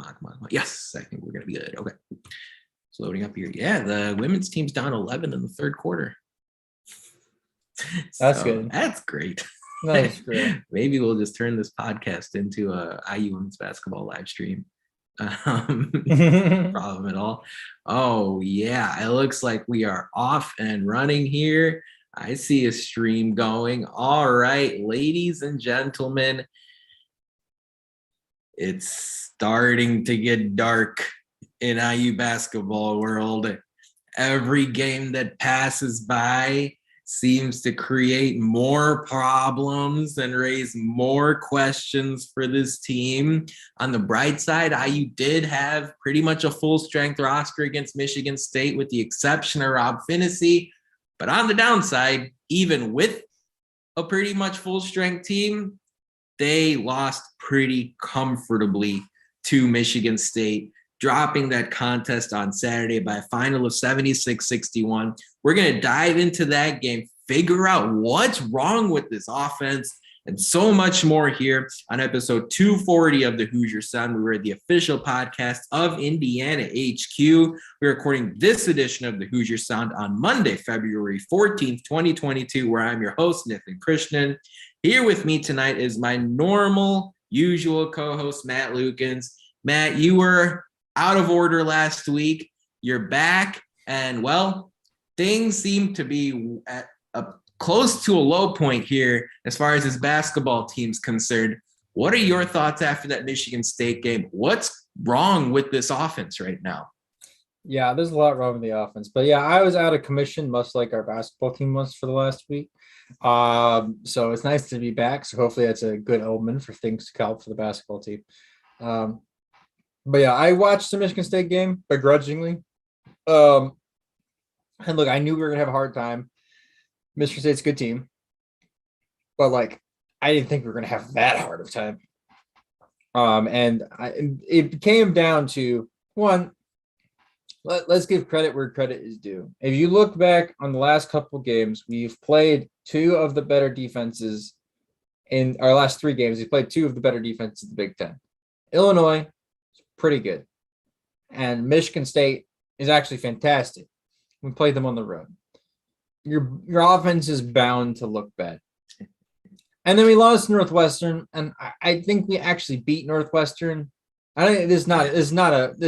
Come on. Yes, I think we're going to be good. Okay. It's loading up here. Yeah, the women's team's down 11 in the third quarter. That's good. That's great. That's great. Maybe we'll just turn this podcast into a IU women's basketball live stream. Problem at all. Oh, yeah. It looks like we are off and running here. I see a stream going. All right, ladies and gentlemen. It's starting to get dark in IU basketball world. Every game that passes by seems to create more problems and raise more questions for this team. On the bright side, IU did have pretty much a full strength roster against Michigan State with the exception of Rob Phinisee. But on the downside, even with a pretty much full strength team, they lost pretty comfortably to Michigan State, dropping that contest on Saturday by a final of 76-61. We're going to dive into that game, figure out what's wrong with this offense, and so much more here on episode 240 of the Hoosier Sun. We were the official podcast of Indiana HQ. We're recording this edition of the Hoosier Sound on Monday, February 14th, 2022, where I'm your host, Nathan Krishnan. Here with me tonight is my usual co-host, Matt Lukens. Matt, you were out of order last week. You're back, and, well, things seem to be at close to a low point here as far as his basketball team's concerned. What are your thoughts after that Michigan State game? What's wrong with this offense right now? Yeah, there's a lot wrong with the offense. But, yeah, I was out of commission, much like our basketball team was for the last week. So it's nice to be back. So hopefully that's a good omen for things to come for the basketball team. But, yeah, I watched the Michigan State game begrudgingly. And, look, I knew we were going to have a hard time. Michigan State's a good team. But, like, I didn't think we were going to have that hard of time. It came down to, one, let's give credit where credit is due. If you look back on the last couple games, we've played two of the better defenses in our last three games. We've played two of the better defenses in the Big Ten. Illinois is pretty good. And Michigan State is actually fantastic. We played them on the road. Your offense is bound to look bad. And then we lost Northwestern, and I think we actually beat Northwestern. I think this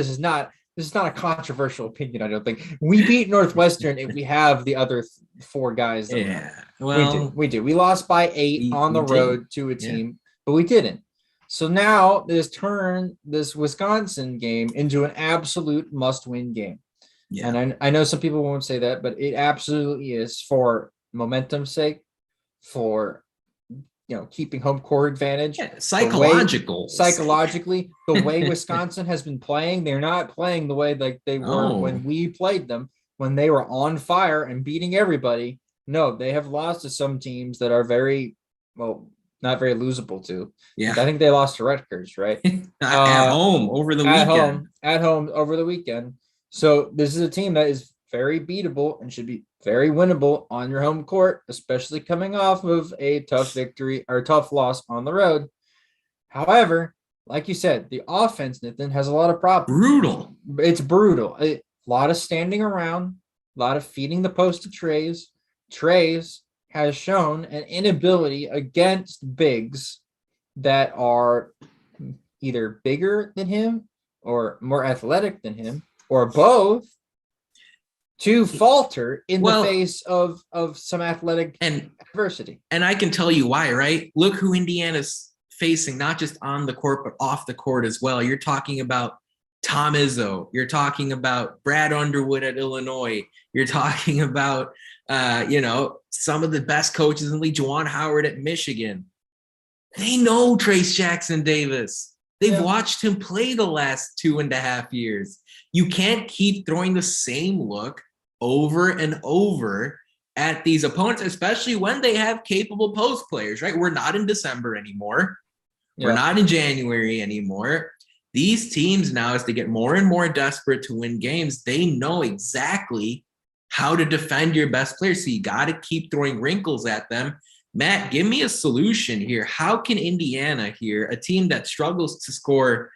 is not a controversial opinion. I don't think we beat Northwestern if we have the other four guys. Yeah, well, we do. We lost by 8 on the road to a team, but we didn't. So now this Wisconsin game into an absolute must-win game. Yeah. And I know some people won't say that, but it absolutely is for momentum's sake, for keeping home court advantage. Yeah, psychologically, the way Wisconsin has been playing, they're not playing the way like they were when we played them, when they were on fire and beating everybody. No, they have lost to some teams that are not very losable to. Yeah. I think they lost to Rutgers, right? At home over the weekend. At home over the weekend. So this is a team that is very beatable and should be very winnable on your home court, especially coming off of a tough victory or tough loss on the road. However, like you said, the offense, Nathan, has a lot of problems. Brutal. It's brutal. A lot of standing around, a lot of feeding the post to Trey's. Trey's has shown an inability against bigs that are either bigger than him or more athletic than him or both to falter in the face of some athletic adversity. And I can tell you why, right? Look who Indiana's facing, not just on the court, but off the court as well. You're talking about Tom Izzo. You're talking about Brad Underwood at Illinois. You're talking about, some of the best coaches in the league, Juwan Howard at Michigan. They know Trace Jackson Davis. They've watched him play the last 2.5 years. You can't keep throwing the same look over and over at these opponents, especially when they have capable post players, right? We're not in December anymore. We're not in January anymore. These teams now, as they get more and more desperate to win games, they know exactly how to defend your best players. So you got to keep throwing wrinkles at them. Matt, give me a solution here. How can Indiana here, a team that struggles to score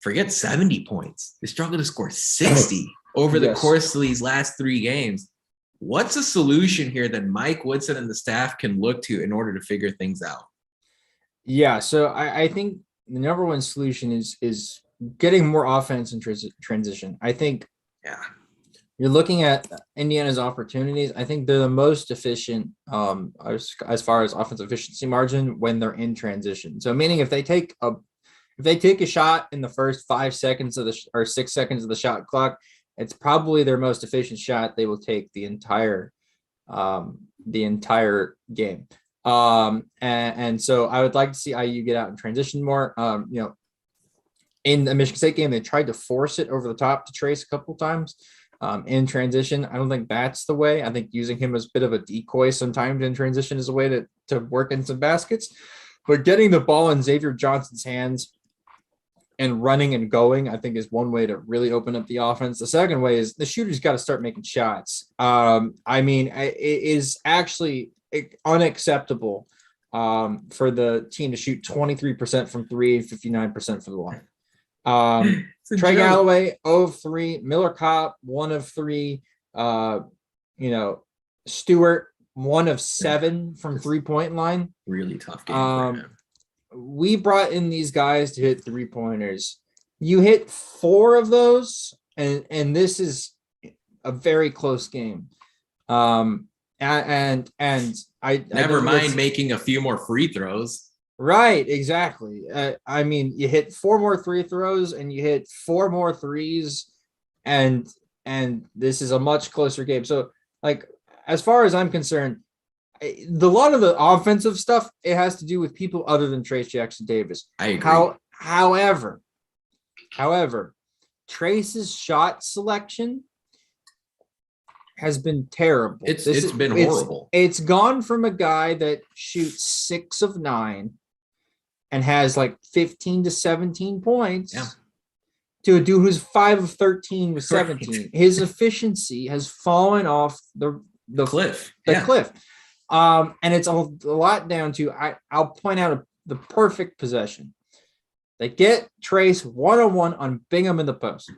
forget 70 points. They struggled to score 60 over the course of these last 3 games. What's a solution here that Mike Woodson and the staff can look to in order to figure things out? Yeah, so I think the number one solution is getting more offense in transition. I think you're looking at Indiana's opportunities. I think they're the most efficient as far as offensive efficiency margin when they're in transition. So meaning if they take a shot in the first 5 seconds or 6 seconds of the shot clock, it's probably their most efficient shot they will take the entire game. And so I would like to see IU get out and transition more. In the Michigan State game, they tried to force it over the top to Trace a couple times in transition. I don't think that's the way. I think using him as a bit of a decoy sometimes in transition is a way to work in some baskets. But getting the ball in Xavier Johnson's hands and running and going, I think, is one way to really open up the offense. The second way is the shooter's got to start making shots. It is actually unacceptable for the team to shoot 23% from 3 and 59% from the line. Trey Galloway, 0 of 3, Miller Kopp, 1 of 3, Stewart, 1 of 7 from 3-point line. Really tough game for him. We brought in these guys to hit 3-pointers. You hit 4 of those, and this is a very close game. And I never mind making a few more free throws. Right, exactly. You hit 4 more free throws and you hit 4 more threes, and this is a much closer game. So, as far as I'm concerned, a lot of the offensive stuff, it has to do with people other than Trace Jackson Davis. I agree. However, Trace's shot selection has been terrible. It's been horrible. It's gone from a guy that shoots 6 of 9 and has 15 to 17 points to a dude who's 5 of 13 with 17. Right. His efficiency has fallen off the cliff. Cliff. And it's a lot down to, I'll point out the perfect possession. They get Trace 1-on-1 on Bingham in the post.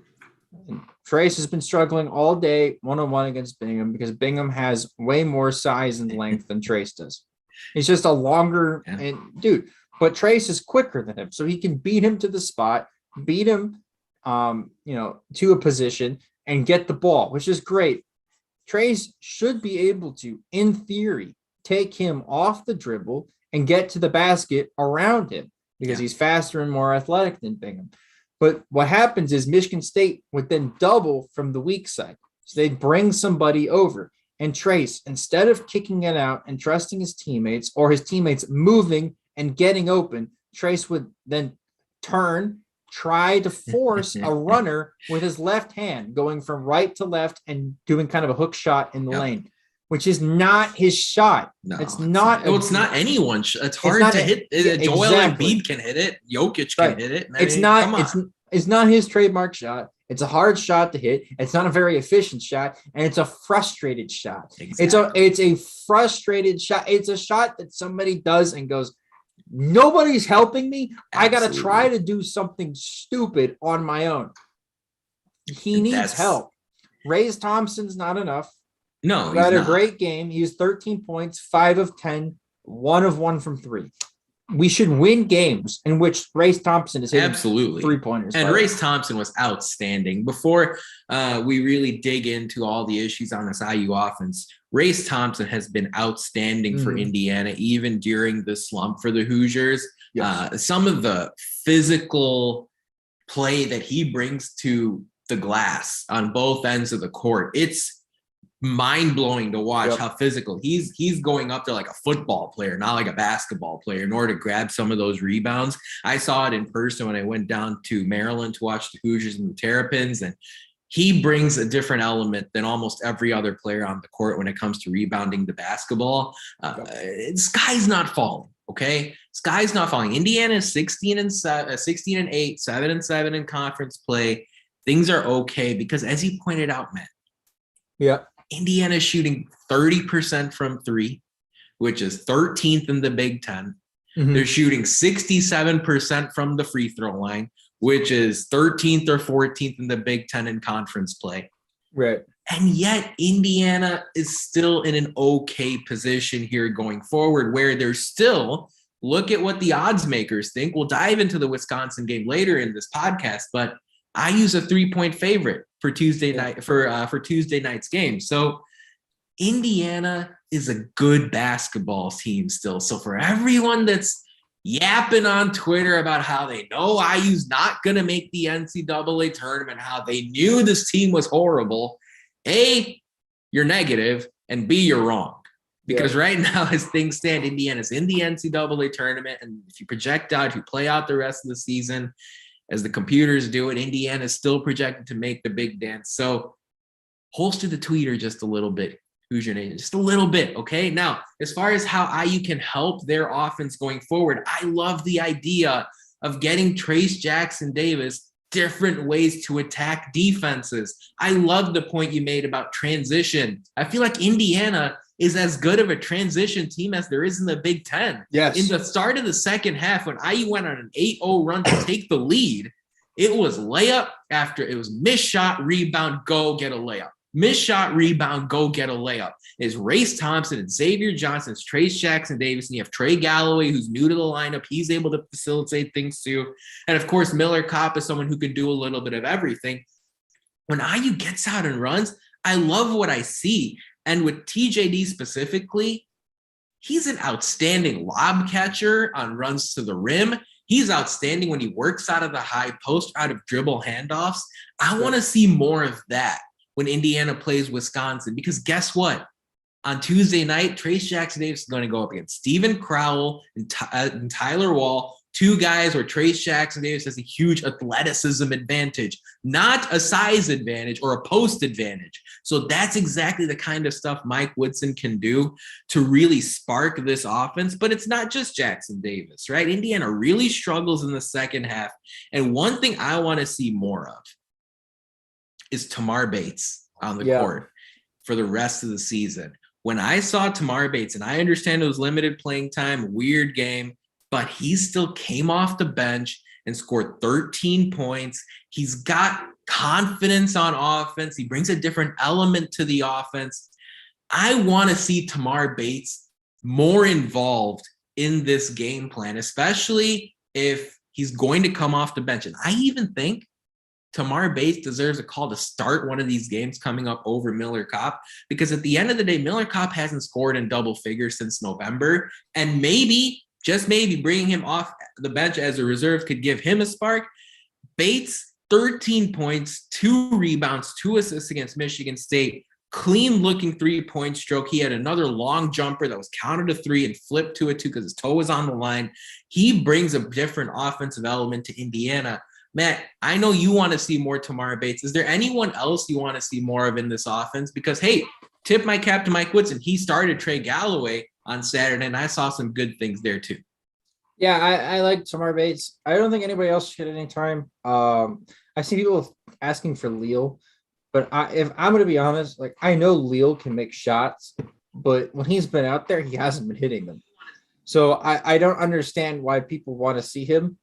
And Trace has been struggling all day 1-on-1 against Bingham because Bingham has way more size and length than Trace does. He's just a longer dude, but Trace is quicker than him, so he can beat him to the spot, beat him, to a position and get the ball, which is great. Trace should be able to, in theory, take him off the dribble and get to the basket around him because he's faster and more athletic than Bingham. But what happens is Michigan State would then double from the weak side. So they'd bring somebody over. And Trace, instead of kicking it out and trusting his teammates or his teammates moving and getting open, Trace would then try to force a runner with his left hand, going from right to left and doing kind of a hook shot in the lane, which is not his shot. No, it's not. It's not anyone's. It's hard to hit. Joel Embiid can hit it. Jokic can hit it. It's not his trademark shot. It's a hard shot to hit. It's not a very efficient shot, and it's a frustrated shot. Exactly. It's a frustrated shot. It's a shot that somebody does and goes, nobody's helping me. Absolutely. I got to try to do something stupid on my own. He needs help. Raise Thompson's not enough. No, he had a great game. He was 13 points, 5 of 10, 1 of 1 from 3. We should win games in which Race Thompson is hitting absolutely 3-pointers. And Race Thompson was outstanding. Before we really dig into all the issues on this IU offense, Race Thompson has been outstanding for Indiana, even during the slump for the Hoosiers. Yes. Some of the physical play that he brings to the glass on both ends of the court, it's mind-blowing to watch how physical he's going up there like a football player, not like a basketball player, in order to grab some of those rebounds. I saw it in person when I went down to Maryland to watch the Hoosiers and the Terrapins, and he brings a different element than almost every other player on the court when it comes to rebounding the basketball. Sky's not falling. Okay, sky's not falling. Indiana is 16-8, 7-7 in conference play. Things are okay because, as you pointed out, Matt. Indiana is shooting 30% from 3, which is 13th in the Big Ten. They're shooting 67% from the free throw line, which is 13th or 14th in the Big Ten in conference play. Right. And yet Indiana is still in an okay position here going forward, where they're still, look at what the odds makers think. We'll dive into the Wisconsin game later in this podcast, but I use a 3-point favorite for Tuesday night for Tuesday night's game. So Indiana is a good basketball team still. So for everyone that's yapping on Twitter about how they know IU's not going to make the NCAA tournament, how they knew this team was horrible, A, you're negative, and B, you're wrong. Because right now, as things stand, Indiana's in the NCAA tournament, and if you project out, if you play out the rest of the season, as the computers do it, Indiana's still projected to make the big dance. So holster the tweeter just a little bit. Who's your name? Just a little bit, okay? Now, as far as how IU can help their offense going forward, I love the idea of getting Trace Jackson Davis different ways to attack defenses. I love the point you made about transition. I feel like Indiana is as good of a transition team as there is in the Big Ten. Yes. In the start of the second half, when IU went on an 8-0 run to take the lead, it was layup after it was missed shot, rebound, go get a layup. Missed shot, rebound, go get a layup. It's Race Thompson and Xavier Johnson, it's Trace Jackson Davis, and you have Trey Galloway, who's new to the lineup. He's able to facilitate things too. And of course, Miller Kopp is someone who can do a little bit of everything. When IU gets out and runs, I love what I see. And with TJD specifically, he's an outstanding lob catcher on runs to the rim. He's outstanding when he works out of the high post, out of dribble handoffs. I want to see more of that when Indiana plays Wisconsin, because guess what? On Tuesday night, Trace Jackson Davis is going to go up against Steven Crowell and Tyler Wall, two guys where Trace Jackson Davis has a huge athleticism advantage, not a size advantage or a post advantage. So that's exactly the kind of stuff Mike Woodson can do to really spark this offense. But it's not just Jackson Davis, right? Indiana really struggles in the second half. And one thing I want to see more of is Tamar Bates on the court for the rest of the season. When I saw Tamar Bates, and I understand it was limited playing time, weird game, but he still came off the bench and scored 13 points. He's got confidence on offense. He brings a different element to the offense. I want to see Tamar Bates more involved in this game plan, especially if he's going to come off the bench. And I even think Tamar Bates deserves a call to start one of these games coming up over Miller Kopp, because at the end of the day, Miller Kopp hasn't scored in double figures since November. And maybe, just maybe, bringing him off the bench as a reserve could give him a spark. Bates, 13 points, 2 rebounds, 2 assists against Michigan State. Clean-looking three-point stroke. He had another long jumper that was counted a 3 and flipped to a 2 because his toe was on the line. He brings a different offensive element to Indiana. Matt, I know you want to see more Tamar Bates. Is there anyone else you want to see more of in this offense? Because, hey, tip my cap to Mike Woodson. He started Trey Galloway on Saturday, and I saw some good things there too. Yeah, I like Tamar Bates. I don't think anybody else should at any time. I see people asking for Leal, but if I'm going to be honest, like, I know Leal can make shots, but when he's been out there, he hasn't been hitting them. So I don't understand why people want to see him.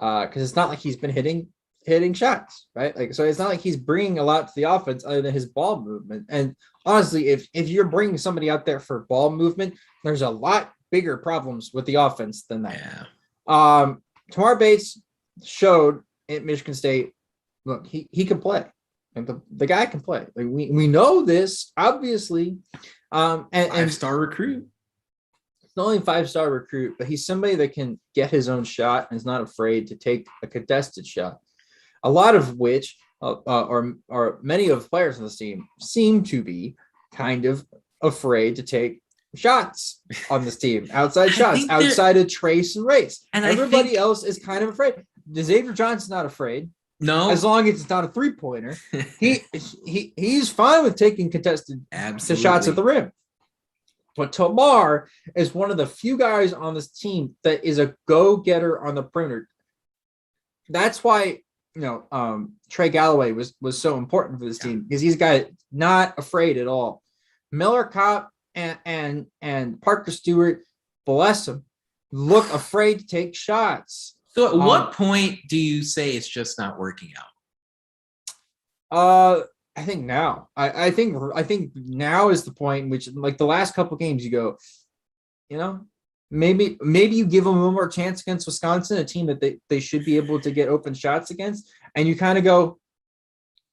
Because it's not like he's been hitting shots, right? Like, so it's not like he's bringing a lot to the offense other than his ball movement. And honestly, if you're bringing somebody out there for ball movement, there's a lot bigger problems with the offense than that. Yeah. Tamar Bates showed at Michigan State, look, he can play. And the guy can play. Like, we know this, obviously. And 5-star recruit. Not only a 5-star recruit, but he's somebody that can get his own shot and is not afraid to take a contested shot. A lot of which, or many of the players on this team seem to be kind of afraid to take shots on this team. Outside shots, outside of Trace and Race. And everybody else is kind of afraid. Xavier Johnson's not afraid. No. As long as it's not a 3-pointer. He's fine with taking contested shots at the rim. But Tamar is one of the few guys on this team that is a go-getter on the perimeter. That's why, Trey Galloway was so important for this team, because he's a guy not afraid at all. Miller Kopp and Parker Stewart, bless him, look afraid to take shots. So at what point do you say it's just not working out? I think now. I think now is the point in which, like, the last couple games, you go, maybe you give them one more chance against Wisconsin, a team that they should be able to get open shots against, and you kind of go,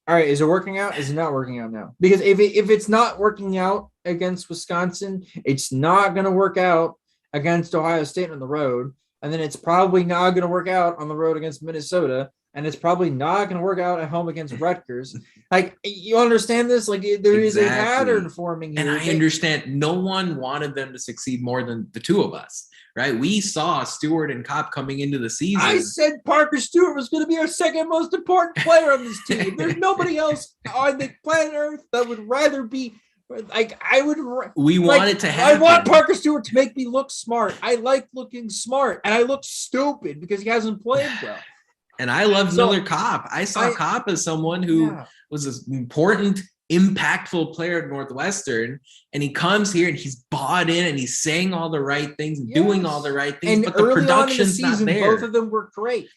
all right, is it working out? Is it not working out now? Because if it's not working out against Wisconsin, it's not going to work out against Ohio State on the road, and then it's probably not going to work out on the road against Minnesota, and it's probably not going to work out at home against Rutgers. Like, you understand this? Like, there is a pattern forming here. And I understand no one wanted them to succeed more than the two of us, right? We saw Stewart and Kopp coming into the season. I said Parker Stewart was going to be our second most important player on this team. There's nobody else on the planet Earth that would rather be like, we want it to happen. I want Parker Stewart to make me look smart. I like looking smart, and I look stupid because he hasn't played well. And I love Miller Kopp. I saw Kopp as someone who was an important, impactful player at Northwestern, and he comes here and he's bought in and he's saying all the right things and doing all the right things, and but the production's not there. Both of them were great.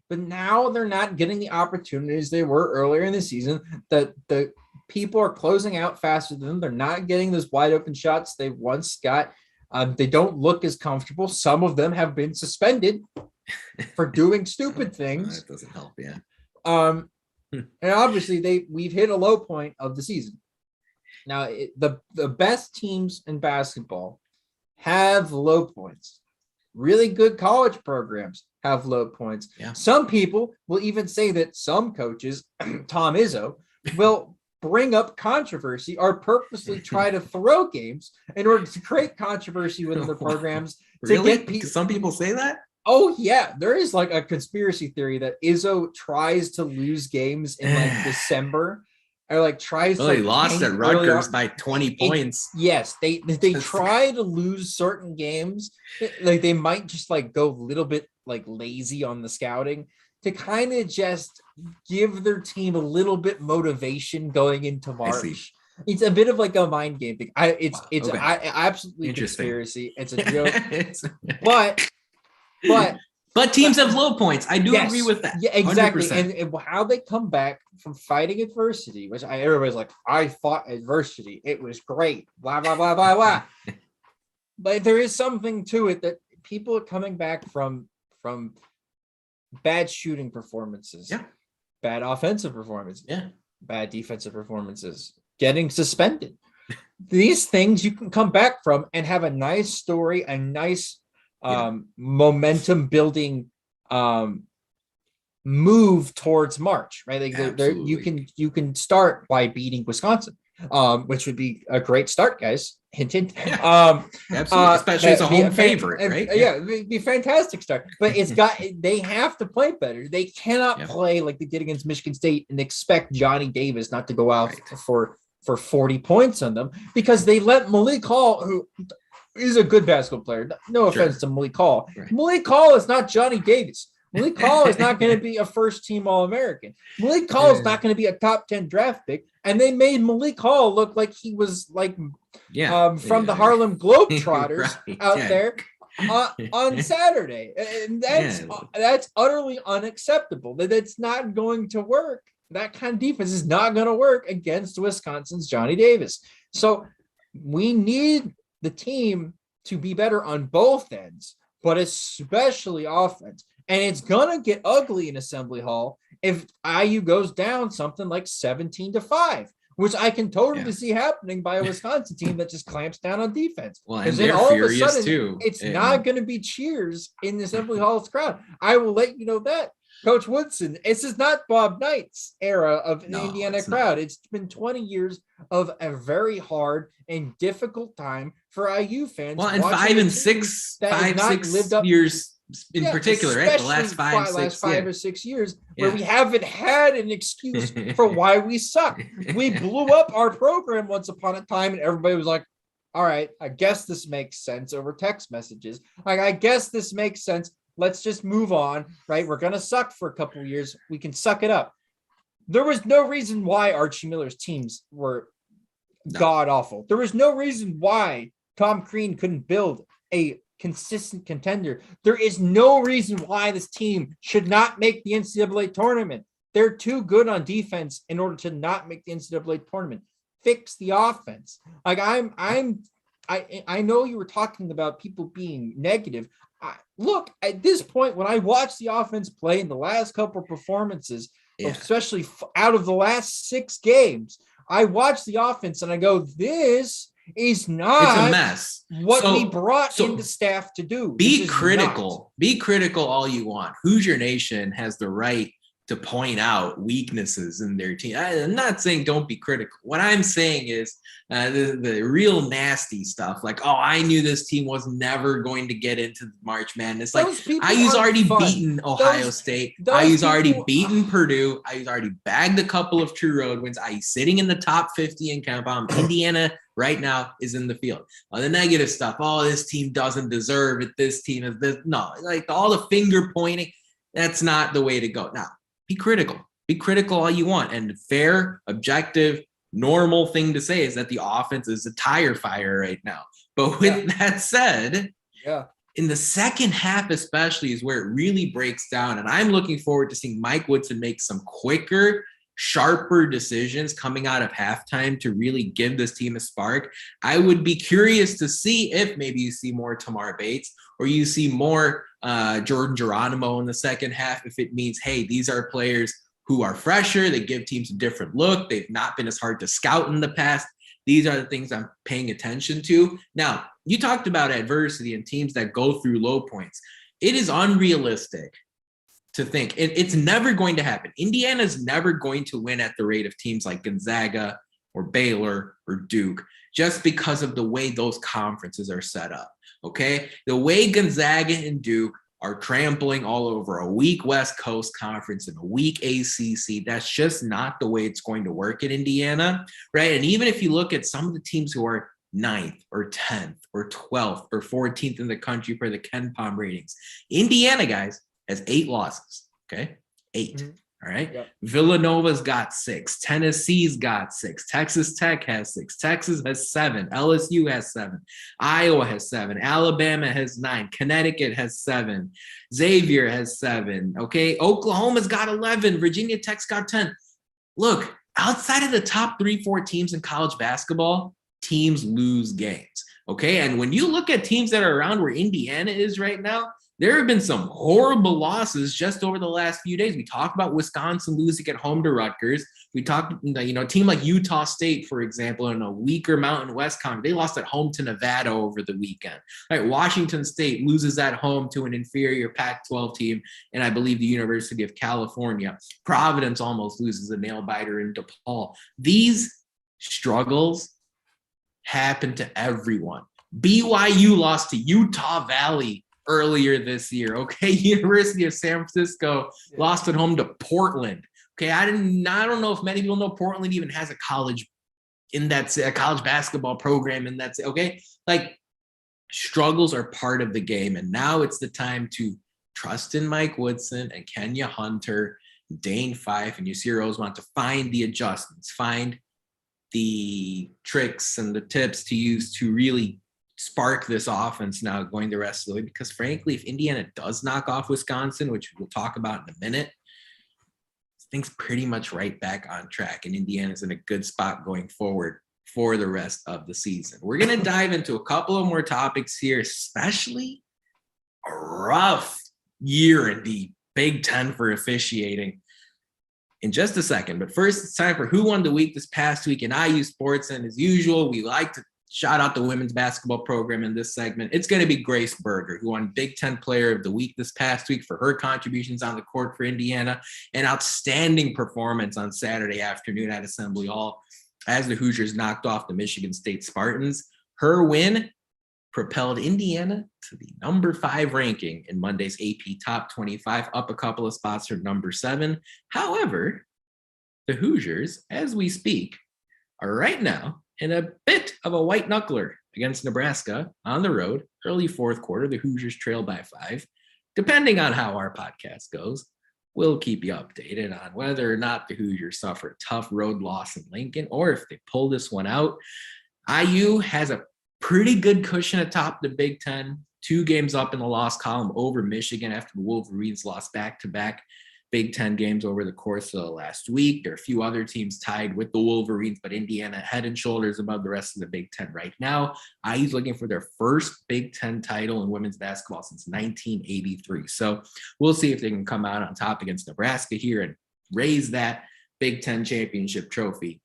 But now they're not getting the opportunities they were earlier in the season. The people are closing out faster than them. They're not getting those wide open shots they once got. They don't look as comfortable. Some of them have been suspended for doing stupid things. That doesn't help, yeah. And obviously we've hit a low point of the season. Now, the best teams in basketball have low points. Really good college programs have low points. Yeah. Some people will even say that some coaches, Tom Izzo, will bring up controversy or purposely try to throw games in order to create controversy within their programs. Really? Some people say that? Oh, yeah. There is like a conspiracy theory that Izzo tries to lose games in like December, or like tries to. He lost at Rutgers by 20 points. Yes, they try to lose certain games. Like, they might just like go a little bit like lazy on the scouting to kind of just give their team a little bit motivation going into March. It's a bit of like a mind game thing. It's absolutely conspiracy. It's a joke. But teams have low points. I do agree with that. Yeah, exactly. And how they come back from fighting adversity, which everybody's like, I fought adversity. It was great. Blah, blah, blah, blah, blah. But there is something to it that people are coming back from bad shooting performances. Yeah. Bad offensive performances. Yeah. Bad defensive performances. Getting suspended. These things you can come back from and have a nice story, a nice momentum building move towards March, right? Like, you can start by beating Wisconsin, which would be a great start, guys. Hint, hint. Absolutely, especially as a home favorite, right? Yeah, it'd be a fantastic start. But they have to play better. They cannot play like they did against Michigan State and expect Johnny Davis not to go out for 40 points on them, because they let Malik Hall, who is a good basketball player. No offense to Malik Hall. Right. Malik Hall is not Johnny Davis. Malik Hall is not going to be a first-team All-American. Malik Hall is not going to be a top 10 draft pick. And they made Malik Hall look like he was like from the Harlem Globetrotters out there on Saturday. And that's utterly unacceptable. That's not going to work. That kind of defense is not going to work against Wisconsin's Johnny Davis. So we need the team to be better on both ends, but especially offense. And it's going to get ugly in Assembly Hall if IU goes down something like 17-5, which I can totally see happening by a Wisconsin team that just clamps down on defense. Well, and they're furious too. It's not going to be cheers in the Assembly Hall's crowd. I will let you know that. Coach Woodson, this is not Bob Knight's era of the Indiana crowd. It's been 20 years of a very hard and difficult time for IU fans. Well, and 5 and 6 years in particular, right? The last five or 6 years where we haven't had an excuse for why we suck. We blew up our program once upon a time, and everybody was like, all right, I guess this makes sense over text messages. Like, I guess this makes sense. Let's just move on, right? We're going to suck for a couple of years. We can suck it up. There was no reason why Archie Miller's teams were god awful. There was no reason why Tom Crean couldn't build a consistent contender. There is no reason why this team should not make the NCAA tournament. They're too good on defense in order to not make the NCAA tournament. Fix the offense. Like I know you were talking about people being negative. Look, at this point, when I watch the offense play in the last couple of performances, especially out of the last 6 games, I watch the offense and I go, this is not it's a mess. What we brought in the staff to do. Be critical. Be critical all you want. Hoosier Nation has the right to point out weaknesses in their team. I'm not saying don't be critical. What I'm saying is the real nasty stuff. Like, oh, I knew this team was never going to get into the March Madness. Like, IU's already beaten Ohio State. IU's already beaten Purdue. IU's already bagged a couple of true road wins. IU's sitting in the top 50 in KenPom. Indiana right now is in the field. The negative stuff. Oh, this team doesn't deserve it. This team is this. No, like all the finger pointing. That's not the way to go. Now, be critical. Be critical all you want. And fair, objective, normal thing to say is that the offense is a tire fire right now. But with that said, in the second half especially is where it really breaks down. And I'm looking forward to seeing Mike Woodson make some quicker, sharper decisions coming out of halftime to really give this team a spark. I would be curious to see if maybe you see more Tamar Bates or you see more Jordan Geronimo in the second half, if it means, hey, these are players who are fresher, they give teams a different look, they've not been as hard to scout in the past. These are the things I'm paying attention to. Now, you talked about adversity and teams that go through low points. It is unrealistic to think it's never going to happen. Indiana's never going to win at the rate of teams like Gonzaga or Baylor or Duke, just because of the way those conferences are set up. Okay. The way Gonzaga and Duke are trampling all over a weak West Coast conference and a weak ACC, that's just not the way it's going to work in Indiana. Right. And even if you look at some of the teams who are 9th or 10th or 12th or 14th in the country for the KenPom ratings, Indiana, guys, has 8 losses. Okay. 8. Mm-hmm. All right. Yep. Villanova's got 6. Tennessee's got 6. Texas Tech has 6. Texas has 7. LSU has 7. Iowa has 7. Alabama has 9. Connecticut has 7. Xavier has 7. Okay. Oklahoma's got 11. Virginia Tech's got 10. Look, outside of the top 3-4 teams in college basketball, teams lose games. Okay. And when you look at teams that are around where Indiana is right now, there have been some horrible losses just over the last few days. We talked about Wisconsin losing at home to Rutgers. We talked, a team like Utah State, for example, in a weaker Mountain West conference, they lost at home to Nevada over the weekend. Right? Washington State loses at home to an inferior Pac-12 team, and I believe the University of California. Providence almost loses a nail-biter in DePaul. These struggles happen to everyone. BYU lost to Utah Valley earlier this year. Okay. University of San Francisco lost at home to Portland. Okay. I don't know if many people know Portland even has a college basketball program. And that's okay. Like, struggles are part of the game. And now it's the time to trust in Mike Woodson and Kenya Hunter, Dane Fife, and Yasir Rosemont to find the adjustments, find the tricks and the tips to use to really spark this offense now going the rest of the way. Because frankly, if Indiana does knock off Wisconsin, which we'll talk about in a minute, things pretty much right back on track, and Indiana's in a good spot going forward for the rest of the season. We're going to dive into a couple of more topics here, especially a rough year in the Big Ten for officiating in just a second. But first, it's time for Who Won the Week this past week in IU Sports. And as usual, we like to shout out the women's basketball program in this segment. It's going to be Grace Berger, who won Big Ten Player of the Week this past week for her contributions on the court for Indiana. An outstanding performance on Saturday afternoon at Assembly Hall as the Hoosiers knocked off the Michigan State Spartans. Her win propelled Indiana to the number 5 ranking in Monday's AP Top 25, up a couple of spots from number 7. However, the Hoosiers, as we speak, are right now in a bit of a white knuckler against Nebraska on the road. Early fourth quarter, the Hoosiers trail by 5. Depending on how our podcast goes, we'll keep you updated on whether or not the Hoosiers suffer a tough road loss in Lincoln or if they pull this one out. IU has a pretty good cushion atop the Big Ten. 2 games up in the loss column over Michigan after the Wolverines lost back-to-back Big Ten games over the course of the last week. There are a few other teams tied with the Wolverines, but Indiana head and shoulders above the rest of the Big Ten right now. IU's looking for their first Big Ten title in women's basketball since 1983. So we'll see if they can come out on top against Nebraska here and raise that Big Ten championship trophy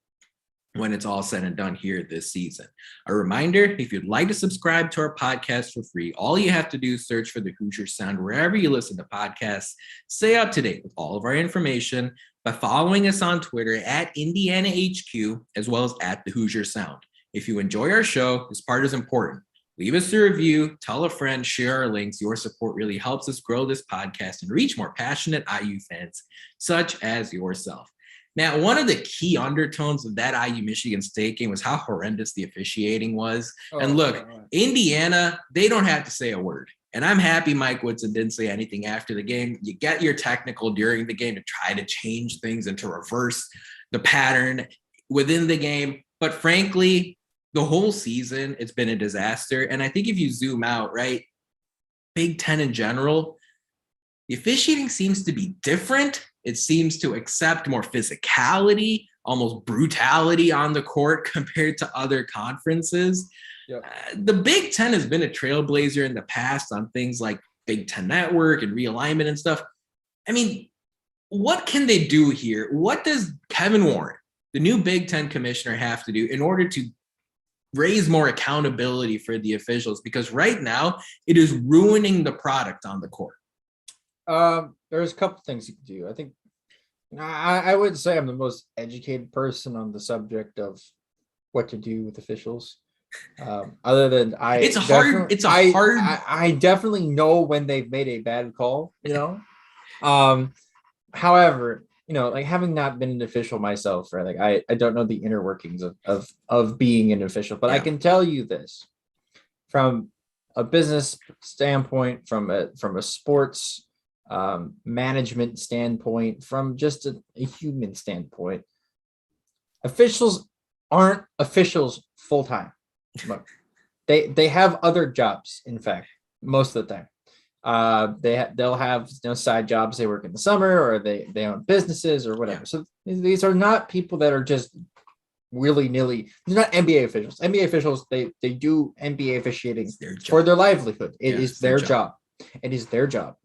when it's all said and done here this season. A reminder, if you'd like to subscribe to our podcast for free, all you have to do is search for the Hoosier Sound wherever you listen to podcasts. Stay up to date with all of our information by following us on Twitter at Indiana HQ, as well as at the Hoosier Sound. If you enjoy our show, this part is important. Leave us a review, tell a friend, share our links. Your support really helps us grow this podcast and reach more passionate IU fans, such as yourself. Now, one of the key undertones of that IU Michigan State game was how horrendous the officiating was. And look, Indiana, they don't have to say a word. And I'm happy Mike Woodson didn't say anything after the game. You get your technical during the game to try to change things and to reverse the pattern within the game. But frankly, the whole season, it's been a disaster. And I think if you zoom out, right, Big Ten in general, the officiating seems to be different. It seems to accept more physicality, almost brutality on the court compared to other conferences. Yep. The Big Ten has been a trailblazer in the past on things like Big Ten Network and realignment and stuff. I mean, what can they do here? What does Kevin Warren, the new Big Ten commissioner, have to do in order to raise more accountability for the officials? Because right now it is ruining the product on the court. There's a couple things you can do. I think I would say I'm the most educated person on the subject of what to do with officials. Other than I definitely know when they've made a bad call, you know. However, you know, like having not been an official myself, right? Like I don't know the inner workings of being an official, but I can tell you this from a business standpoint, from a sports management standpoint, from just a human standpoint, officials aren't officials full time. They have other jobs. In fact, most of the time, they'll have side jobs. They work in the summer, or they own businesses or whatever. So these are not people that are just willy-nilly. They're not NBA officials. NBA officials, they do NBA officiating for their livelihood. It is their job. It is their job.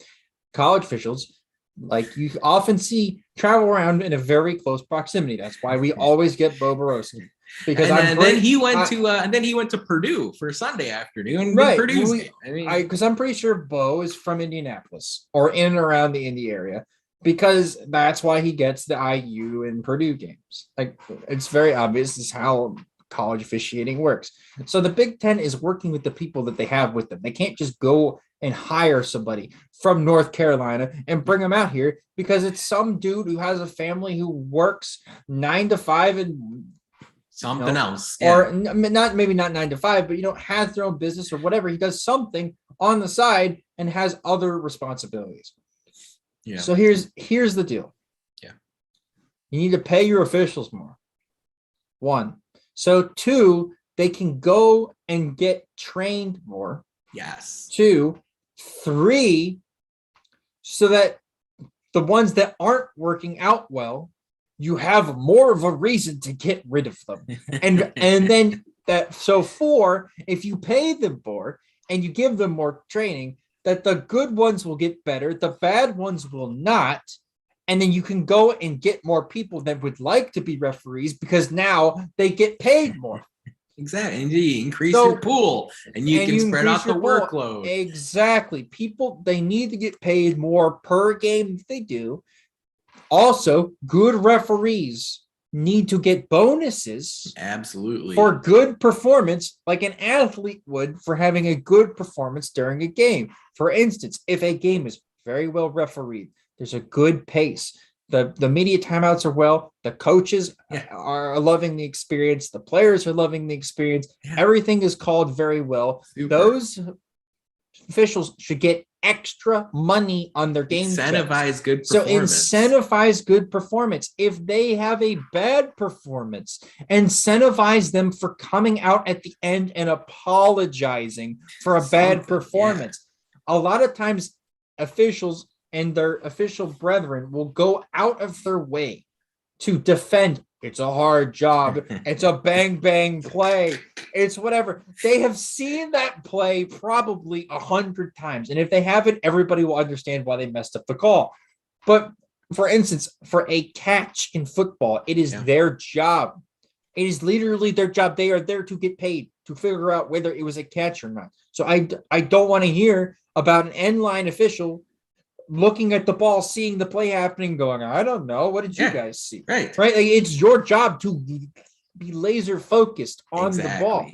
College officials, like you often see, travel around in a very close proximity. That's why we always get Bo Borowski. Because then he went to Purdue for Sunday afternoon. Right, because I'm pretty sure Bo is from Indianapolis or in and around the Indy area, because that's why he gets the IU and Purdue games. Like, it's very obvious this is how college officiating works. So the Big Ten is working with the people that they have with them. They can't just go and hire somebody from North Carolina and bring them out here because it's some dude who has a family who works 9 to 5 and something else. Or maybe not 9 to 5, but has their own business or whatever. He does something on the side and has other responsibilities. Yeah. So here's the deal. Yeah. You need to pay your officials more. 1. So 2, they can go and get trained more. Yes. 2, 3, so that the ones that aren't working out well, you have more of a reason to get rid of them. And then 4, if you pay them more and you give them more training, that the good ones will get better, the bad ones will not. And then you can go and get more people that would like to be referees because now they get paid more. Exactly. And you increase your pool and you can spread out the workload. Exactly. People, they need to get paid more per game if they do. Also, good referees need to get bonuses. Absolutely. For good performance, like an athlete would for having a good performance during a game. For instance, if a game is very well refereed, there's a good pace. The media timeouts are well. The coaches are loving the experience. The players are loving the experience. Yeah. Everything is called very well. Super. Those officials should get extra money on their game Incentivize good so performance. incentivize good performance. If they have a bad performance, incentivize them for coming out at the end and apologizing for a bad performance. A lot of times officials and their official brethren will go out of their way to defend. It's a hard job. It's a bang, bang play. It's whatever. They have seen that play probably 100 times. And if they haven't, everybody will understand why they messed up the call. But for instance, for a catch in football, it is their job. It is literally their job. They are there to get paid to figure out whether it was a catch or not. So I don't want to hear about an end line official looking at the ball, seeing the play happening, going, I don't know. What did you guys see? Right. Like, it's your job to be laser focused on the ball.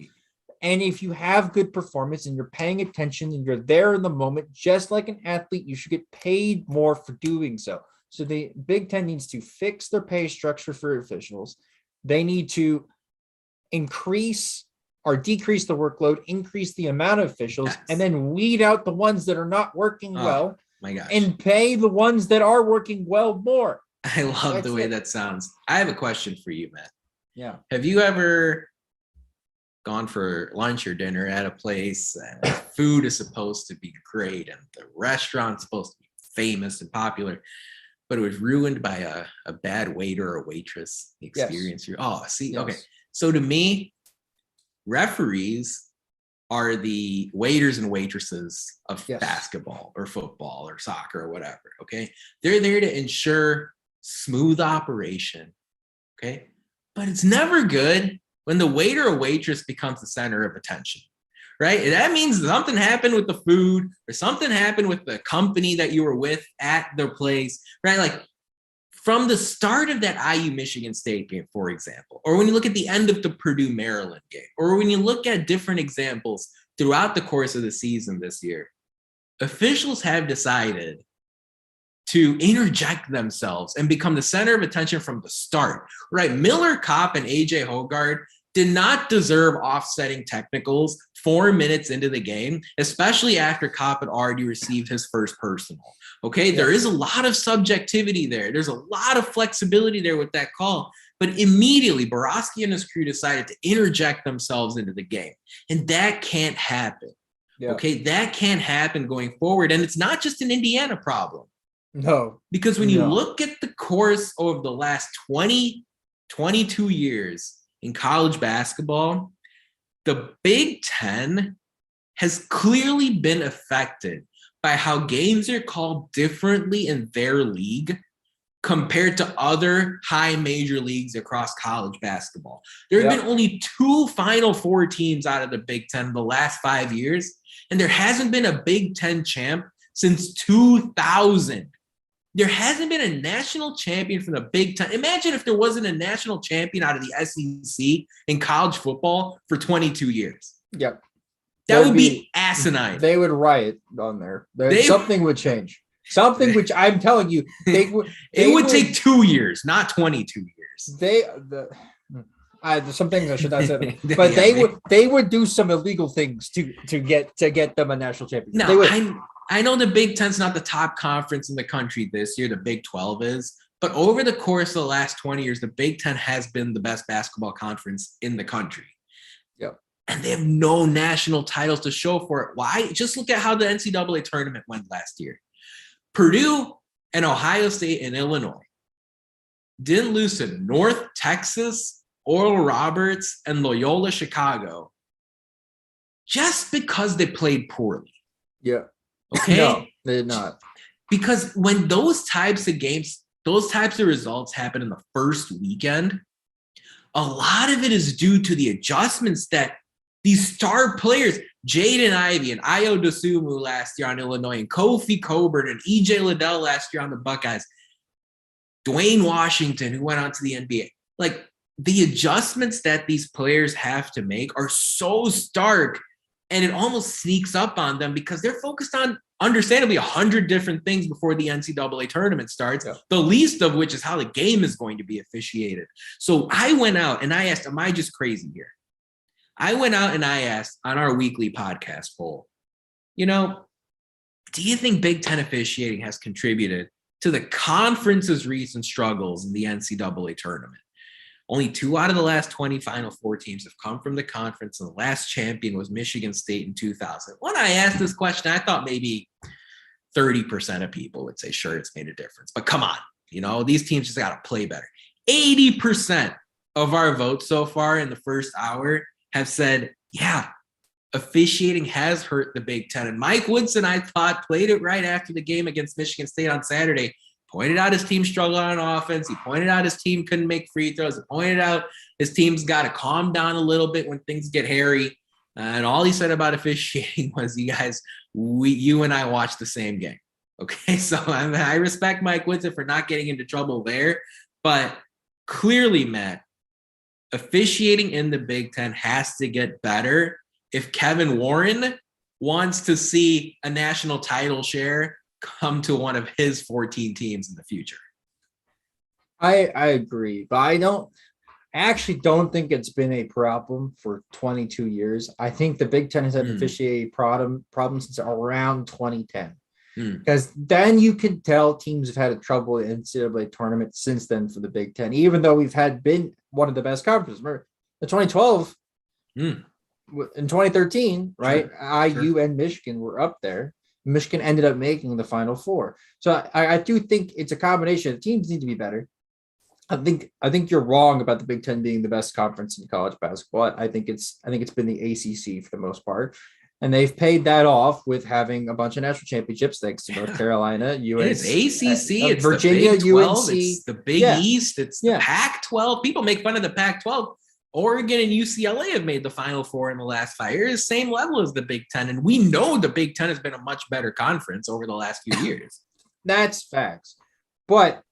And if you have good performance and you're paying attention and you're there in the moment, just like an athlete, you should get paid more for doing so. So the Big Ten needs to fix their pay structure for officials. They need to increase or decrease the workload, increase the amount of officials, and then weed out the ones that are not working well. My gosh. And pay the ones that are working well more. I love the way that sounds. I have a question for you, Matt. Yeah. Have you ever gone for lunch or dinner at a place and food is supposed to be great and the restaurant's supposed to be famous and popular, but it was ruined by a bad waiter or waitress experience? Okay. So to me, referees are the waiters and waitresses of basketball or football or soccer or whatever, okay? They're there to ensure smooth operation, okay? But it's never good when the waiter or waitress becomes the center of attention, right? And that means something happened with the food or something happened with the company that you were with at their place, right? Like from the start of that IU Michigan State game, for example, or when you look at the end of the Purdue Maryland game, or when you look at different examples throughout the course of the season this year, officials have decided to interject themselves and become the center of attention from the start, right? Miller Kopp and AJ Hoggard did not deserve offsetting technicals 4 minutes into the game, especially after Kopp had already received his first personal. Okay, there is a lot of subjectivity there. There's a lot of flexibility there with that call. But immediately, Borowski and his crew decided to interject themselves into the game. And that can't happen. Okay, that can't happen going forward. And it's not just an Indiana problem. No. Because when you look at the course of the last 22 years in college basketball, the Big Ten has clearly been affected by how games are called differently in their league compared to other high major leagues across college basketball. There have been only 2 Final Four teams out of the Big Ten in the last 5 years, and there hasn't been a Big Ten champ since 2000. There hasn't been a national champion from the Big Ten. Imagine if there wasn't a national champion out of the SEC in college football for 22 years. Yep. That would be asinine. They would riot on there. Something would change. Something which I'm telling you, it would take 2 years, not 22 years. There's some things I should not say, but they would do some illegal things to get them a national championship. No, I know the Big Ten's not the top conference in the country this year. The Big 12 is. But over the course of the last 20 years, the Big Ten has been the best basketball conference in the country. Yep. And they have no national titles to show for it. Why? Just look at how the NCAA tournament went last year. Purdue and Ohio State and Illinois didn't lose to North Texas, Oral Roberts, and Loyola Chicago just because they played poorly. Yeah. Okay? No, they did not. Because when those types of games, those types of results happen in the first weekend, a lot of it is due to the adjustments that these star players, Jaden Ivey and Ayo Dosunmu last year on Illinois, and Kofi Coburn and EJ Liddell last year on the Buckeyes, Dwayne Washington, who went on to the NBA. Like, the adjustments that these players have to make are so stark, and it almost sneaks up on them because they're focused on, understandably, 100 different things before the NCAA tournament starts, the least of which is how the game is going to be officiated. So I went out and I asked, am I just crazy here? I went out and I asked on our weekly podcast poll, do you think Big Ten officiating has contributed to the conference's recent struggles in the NCAA tournament? Only 2 out of the last 20 Final Four teams have come from the conference, and the last champion was Michigan State in 2000. When I asked this question, I thought maybe 30% of people would say, sure, it's made a difference. But come on, these teams just got to play better. 80% of our votes so far in the first hour have said, yeah, officiating has hurt the Big Ten. And Mike Woodson, I thought, played it right after the game against Michigan State on Saturday. Pointed out his team struggled on offense. He pointed out his team couldn't make free throws. He pointed out his team's got to calm down a little bit when things get hairy. And all he said about officiating was, you and I watched the same game. Okay, so I respect Mike Woodson for not getting into trouble there. But clearly, Matt, officiating in the Big Ten has to get better if Kevin Warren wants to see a national title share come to one of his 14 teams in the future. I agree, but I actually don't think it's been a problem for 22 years. I think the Big Ten has had an officiating problem since around 2010. Because then you can tell teams have had trouble in the NCAA tournament since then for the Big Ten, even though we've been one of the best conferences. Remember, in 2012, in 2013, right? Sure. IU and Michigan were up there. Michigan ended up making the Final Four. So I do think it's a combination. Teams need to be better. I think you're wrong about the Big Ten being the best conference in college basketball. I think it's been the ACC for the most part, and they've paid that off with having a bunch of national championships thanks to North Carolina, UNC, it's ACC, it's Virginia, the Big 12, UNC, it's the Big East, it's the Pac-12. People make fun of the Pac-12. Oregon and UCLA have made the Final Four in the last 5 years, same level as the Big Ten. And we know the Big Ten has been a much better conference over the last few years. That's facts. But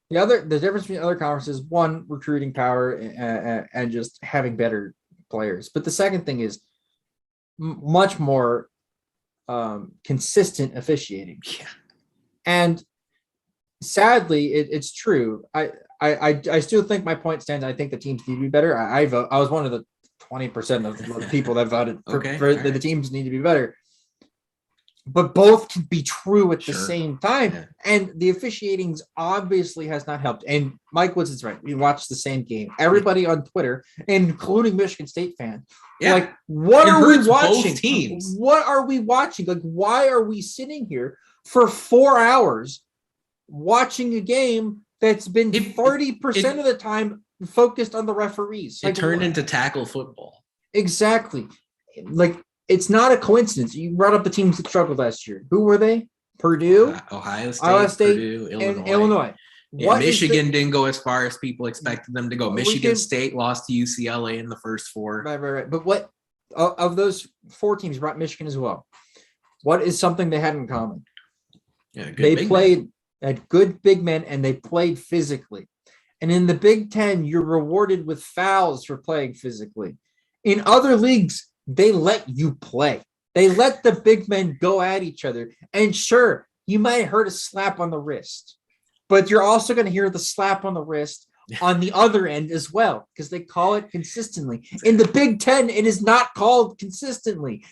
the difference between other conferences, one, recruiting power and just having better players. But the second thing is much more consistent officiating. Yeah. And sadly, it's true. I still think my point stands. I think the teams need to be better. I was one of the 20% of the people that voted for the teams need to be better. But both can be true at the same time. Yeah. And the officiating obviously has not helped. And Mike Woods right. We watched the same game. Everybody on Twitter, including Michigan State fans, like, what are we watching? Both teams. What are we watching? Like, why are we sitting here for 4 hours watching a game that's been 30% of the time focused on the referees? It turned into tackle football. Exactly. Like, it's not a coincidence. You brought up the teams that struggled last year. Who were they? Purdue, Ohio State, Purdue, and Illinois. Yeah, Michigan didn't go as far as people expected them to go. Michigan State lost to UCLA in the first 4. Right. But what of those 4 teams brought Michigan as well? What is something they had in common? Yeah, they played at good big men and they played physically. And in the Big Ten, you're rewarded with fouls for playing physically. In other leagues, they let you play. They let the big men go at each other. And sure, you might hurt a slap on the wrist, but you're also going to hear the slap on the wrist on the other end as well, because they call it consistently. In the Big Ten, it is not called consistently.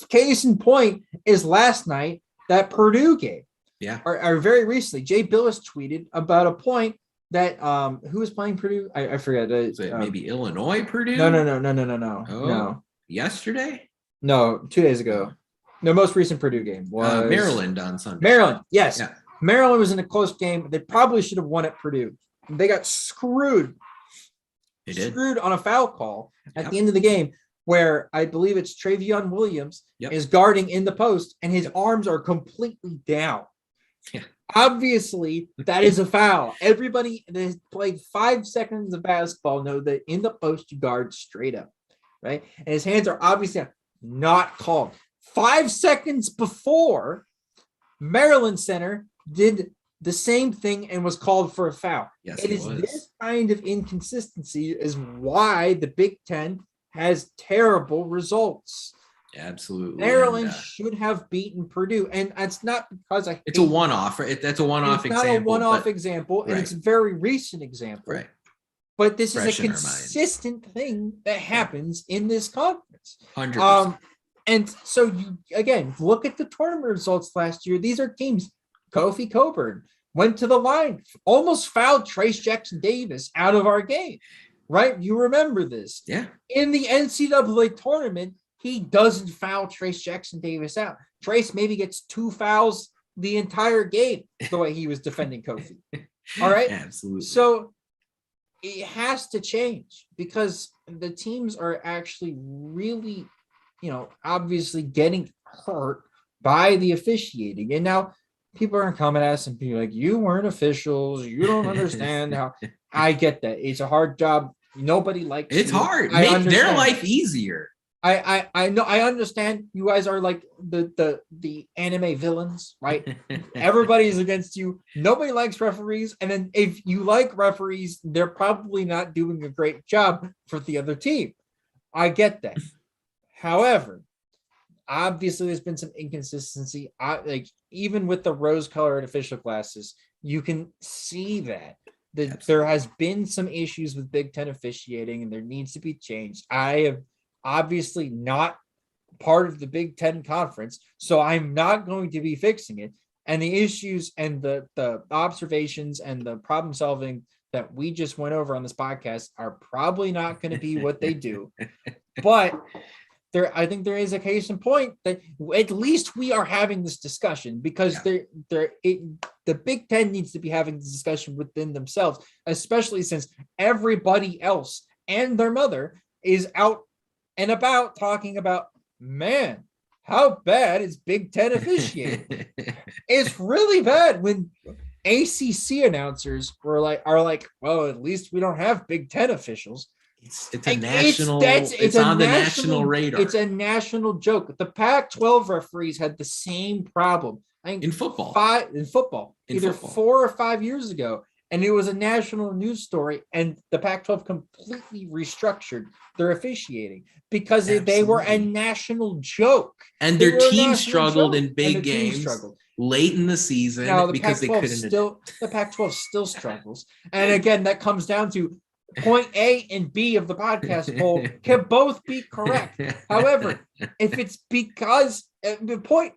Case in point is last night, that Purdue game. Yeah. Or very recently, Jay Billis tweeted about a point that who was playing Purdue? I forget. Maybe Illinois, Purdue? No. Oh, No. Yesterday? No, 2 days ago. The most recent Purdue game was Maryland on Sunday. Maryland, yes. Yeah. Maryland was in a close game. They probably should have won at Purdue. They got screwed. They did. Screwed on a foul call at the end of the game, where I believe it's Travion Williams is guarding in the post, and his arms are completely down. Yeah. Obviously, that is a foul. Everybody that has played 5 seconds of basketball know that in the post you guard straight up, right? And his hands are obviously not called. 5 seconds before, Maryland center did the same thing and was called for a foul. Yes, it is this kind of inconsistency is why the Big Ten has terrible results. Absolutely. Maryland should have beaten Purdue, and it's not because it's a one-off. That's a one-off example. It's not a one-off example, and it's a very recent example. Right. But this is a consistent thing that happens in this conference. 100%. And so you again look at the tournament results last year. These are teams. Kofi Coburn went to the line, almost fouled Trace Jackson Davis out of our game. Right? You remember this. Yeah. In the NCAA tournament, he doesn't foul Trace Jackson Davis out. Trace maybe gets 2 fouls the entire game the way he was defending Kofi. All right. Absolutely. So it has to change because the teams are actually really, obviously getting hurt by the officiating. And now people are coming at us and be like, you weren't officials. You don't understand how. I get that. It's a hard job. Nobody likes it's you. hard. Make their life easier. I know. I understand you guys are like the anime villains, right? Everybody's against you. Nobody likes referees. And then if you like referees, they're probably not doing a great job for the other team. I get that. However, obviously there's been some inconsistency. Even with the rose-colored official glasses, you can see that there has been some issues with Big Ten officiating, and there needs to be changed. I have obviously not part of the Big Ten conference, so I'm not going to be fixing it. And the issues and the observations and the problem solving that we just went over on this podcast are probably not going to be what they do. But I think there is a case in point that at least we are having this discussion, because the Big Ten needs to be having this discussion within themselves, especially since everybody else and their mother is out and about talking about, man, how bad is Big Ten officiating? It's really bad when ACC announcers are like, well, at least we don't have Big Ten officials. It's a national. It's on the national radar. It's a national joke. The Pac-12 referees had the same problem in football. Either 4 or 5 years ago, and it was a national news story. And the Pac-12 completely restructured their officiating because they were a national joke. And their team struggled in big games late in the season because they couldn't. The Pac-12 still struggles, and again, that comes down to. Point A and B of the podcast poll can both be correct. However, if it's because point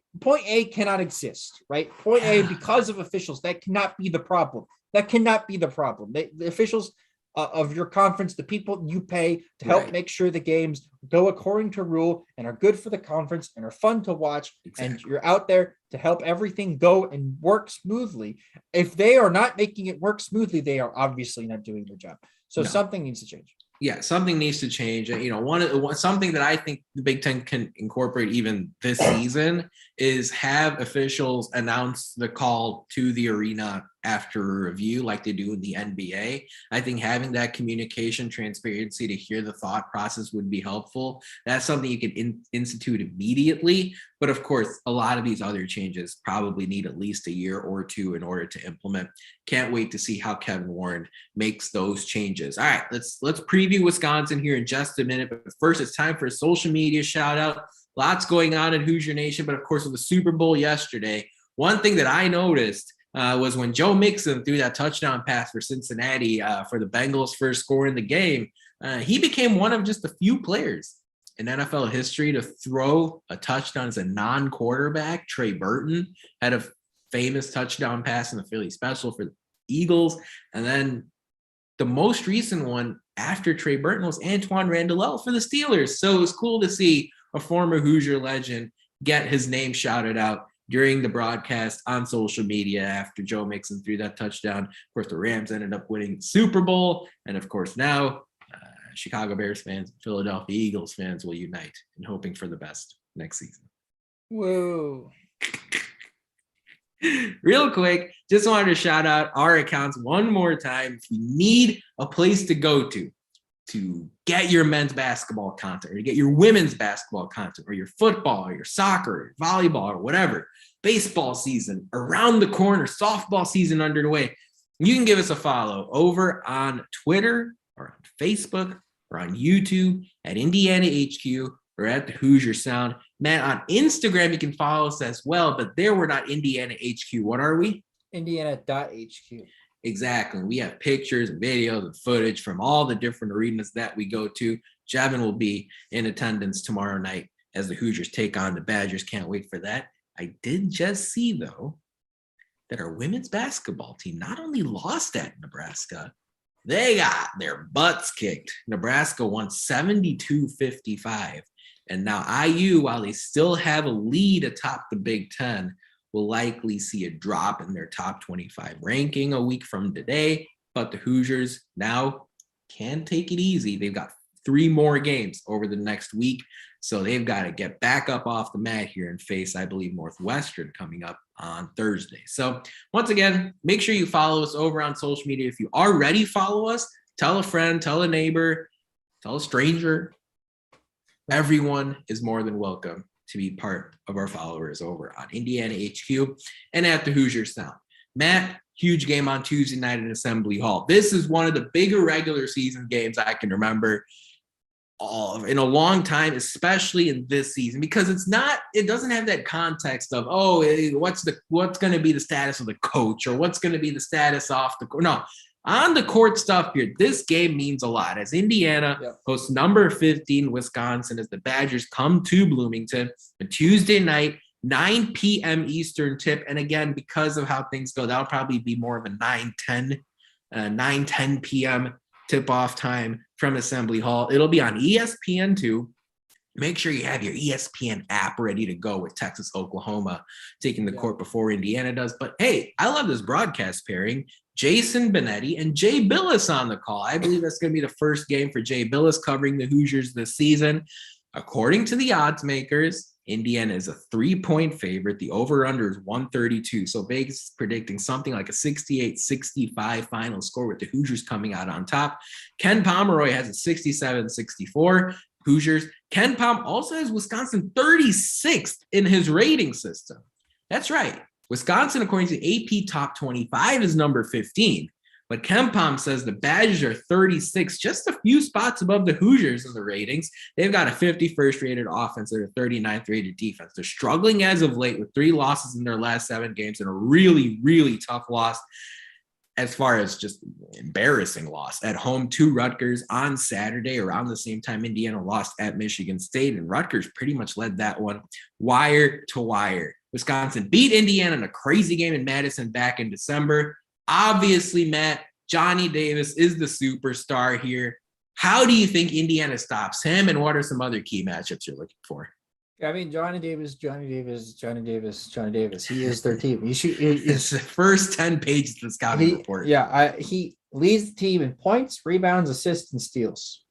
A cannot exist, right? Point A, because of officials, that cannot be the problem. The officials of your conference, the people you pay to help make sure the games go according to rule and are good for the conference and are fun to watch, and you're out there to help everything go and work smoothly. If they are not making it work smoothly, they are obviously not doing their job. So something needs to change. Yeah, something needs to change. Something that I think the Big Ten can incorporate even this season is have officials announce the call to the arena after a review like they do in the NBA. I think having that communication transparency to hear the thought process would be helpful. That's something you can institute immediately. But of course, a lot of these other changes probably need at least a year or two in order to implement. Can't wait to see how Kevin Warren makes those changes. All right, let's preview Wisconsin here in just a minute. But first, it's time for a social media shout out. Lots going on in Hoosier Nation, but of course, with the Super Bowl yesterday, one thing that I noticed was when Joe Mixon threw that touchdown pass for Cincinnati for the Bengals' first score in the game, he became one of just a few players in NFL history to throw a touchdown as a non-quarterback. Trey Burton had a famous touchdown pass in the Philly Special for the Eagles. And then the most recent one after Trey Burton was Antoine Randall for the Steelers. So it was cool to see a former Hoosier legend get his name shouted out during the broadcast on social media after Joe Mixon threw that touchdown. Of course, the Rams ended up winning the Super Bowl. And of course, now Chicago Bears fans, Philadelphia Eagles fans will unite in hoping for the best next season. Whoa. Real quick, just wanted to shout out our accounts one more time. If you need a place to go to get your men's basketball content, or to get your women's basketball content, or your football, or your soccer, or your volleyball, or whatever, baseball season around the corner, softball season underway, you can give us a follow over on Twitter or on Facebook or on YouTube at Indiana HQ or at the Hoosier Sound. Man, on Instagram, you can follow us as well, but there we're not Indiana HQ. What are we? Indiana.HQ. Exactly. We have pictures and videos and footage from all the different arenas that we go to. Jevin will be in attendance tomorrow night as the Hoosiers take on the Badgers. Can't wait for that. I did just see, though, that our women's basketball team not only lost at Nebraska, they got their butts kicked. Nebraska won 72-55. And now IU, while they still have a lead atop the Big Ten, will likely see a drop in their top 25 ranking a week from today. But the Hoosiers now can take it easy. They've got 3 more games over the next week. So they've got to get back up off the mat here and face, I believe, Northwestern coming up on Thursday. So once again, make sure you follow us over on social media. If you already follow us, tell a friend, tell a neighbor, tell a stranger. Everyone is more than welcome to be part of our followers over on Indiana HQ and at the Hoosier Sound. Matt, huge game on Tuesday night in Assembly Hall. This is one of the bigger regular season games I can remember in a long time, especially in this season, because it doesn't have that context of, what's going to be the status of the coach or what's going to be the status off the court. No, on the court stuff here, this game means a lot as Indiana hosts number 15 Wisconsin as the Badgers come to Bloomington a Tuesday night, 9 p.m. Eastern tip. And again, because of how things go, that'll probably be more of a 9-10 p.m. tip-off time from Assembly Hall. It'll be on ESPN2. Make sure you have your ESPN app ready to go with Texas, Oklahoma taking the court before Indiana does. But hey, I love this broadcast pairing. Jason Benetti and Jay Billis on the call. I believe that's going to be the first game for Jay Billis covering the Hoosiers this season. According to the odds makers, Indiana is a 3-point favorite. The over-under is 132. So Vegas is predicting something like a 68-65 final score with the Hoosiers coming out on top. Ken Pomeroy has a 67-64 Hoosiers. Ken Pom also has Wisconsin 36th in his rating system. That's right. Wisconsin, according to AP Top 25, is number 15. But KenPom says the Badgers are 36, just a few spots above the Hoosiers in the ratings. They've got a 51st rated offense and a 39th rated defense. They're struggling as of late with 3 losses in their last 7 games and a really, really tough loss as far as just embarrassing loss at home to Rutgers on Saturday around the same time Indiana lost at Michigan State, and Rutgers pretty much led that one wire to wire. Wisconsin beat Indiana in a crazy game in Madison back in December. Obviously, Matt, Johnny Davis is the superstar here. How do you think Indiana stops him, and what are some other key matchups you're looking for? I mean, Johnny Davis. He is their team. It's the first 10 pages of the scouting report. Yeah, he leads the team in points, rebounds, assists, and steals.